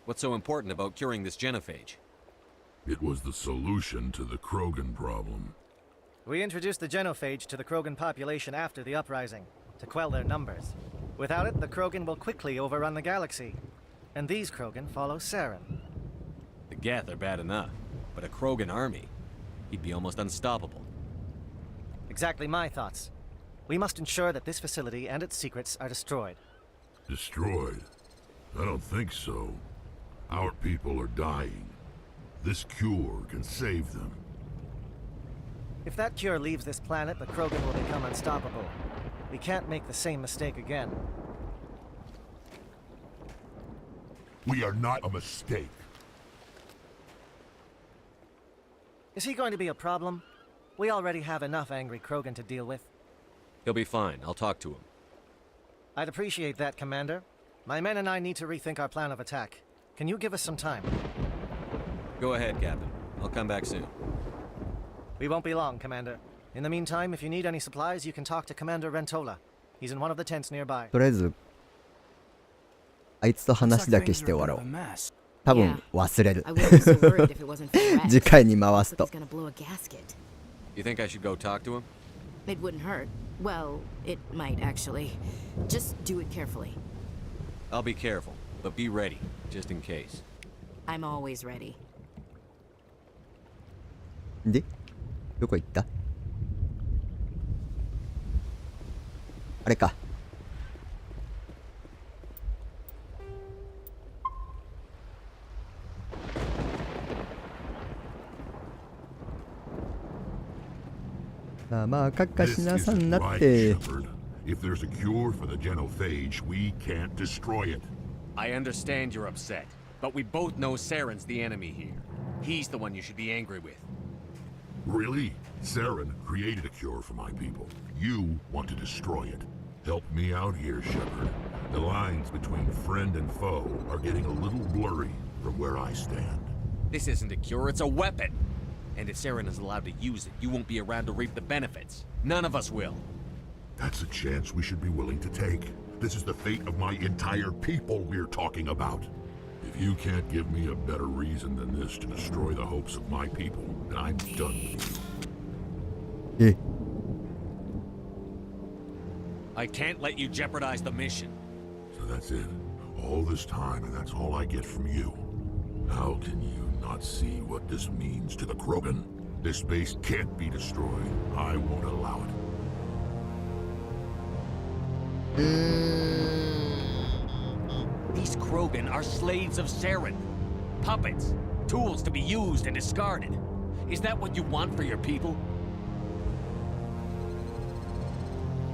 What's so important about curing this genophage? It was the solution to the Krogan problem. We introduced the genophage to the Krogan population after the uprising, to quell their numbers. Without it, the Krogan will quickly overrun the galaxy. And these Krogan follow Saren. The Geth are bad enough, but a Krogan army, he'd be almost unstoppable. Exactly my thoughts. We must ensure that this facility and its secrets are destroyed. Destroyed? I don't think so. Our people are dying. This cure can save them. If that cure leaves this planet, the Krogan will become unstoppable. We can't make the same mistake again. We are not a mistake. Is he going to be a problem? We already have enough angry Krogan to deal with. He'll be fine. I'll talk to him. I'd appreciate that, Commander. My men and I need to rethink our plan of attack. Can you give us some time? Go ahead, Captain. I'll come back soon. We won't be long, Commander. In the meantime, if you need any supplies, you can talk to Commander Rentola. He's in one of the tents nearby. とりあえずあいつと話だけして終わろう。多分忘れる。次回に回すと。You think I should go talk to him? It wouldn't hurt. Well, it might actually. Just do it carefully. I'll be careful, but be ready, just in case. I'm always ready. で、どこ行った？あれか。まあ、カッカしなさんなって。If there's a cure for the genophage, we can't destroy it. I understand you're upset, but we both know Saren's the enemy here. He's the one you should be angry with. Really? Saren created a cure for my people. You want to destroy it. Help me out here, Shepard. The lines between friend and foe are getting a little blurry from where I stand. This isn't a cure, it's a weapon. And if Saren is allowed to use it, you won't be around to reap the benefits. None of us will. That's a chance we should be willing to take. This is the fate of my entire people we're talking about. If you can't give me a better reason than this to destroy the hopes of my people, then I'm done with you. I can't let you jeopardize the mission. So that's it. All this time, and that's all I get from you. How can you not see what this means to the Krogan? This base can't be destroyed. I won't allow it. These Krogan are slaves of Saren. Puppets. Tools to be used and discarded. Is that what you want for your people?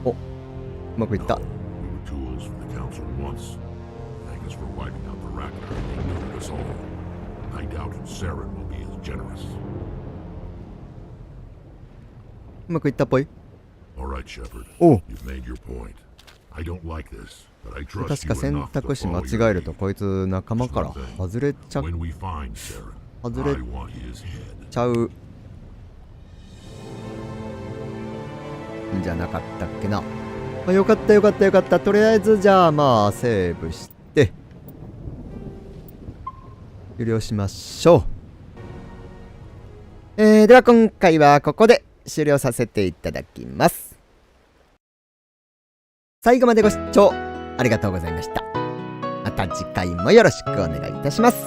お、うまくいった。We were tools for the Council once. Thank us for wiping out the Ragnar and looted us all. I doubt Saren will be as generous. うまくいったっぽい。All right, Shepard. おう。You've made your point. I don't like this, but I trust 確か選択肢間違えるとこいつ仲間から外れちゃうじゃなかったっけな。まあ、よかったよかったよかった。とりあえずじゃあまあセーブして終了しましょう。では今回はここで終了させていただきます。最後までご視聴ありがとうございました。また次回もよろしくお願いいたします。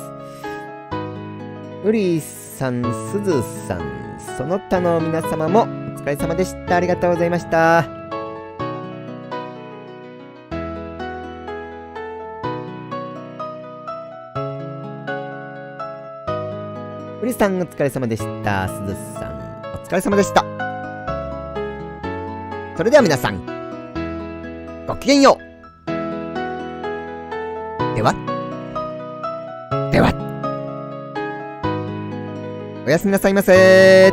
ウリーさん、すずさん、その他の皆様もお疲れ様でした。ありがとうございました。ウリーさん、お疲れ様でした。すずさん、お疲れ様でした。それでは皆さん、ごきげんよう。ではおやすみなさいませ。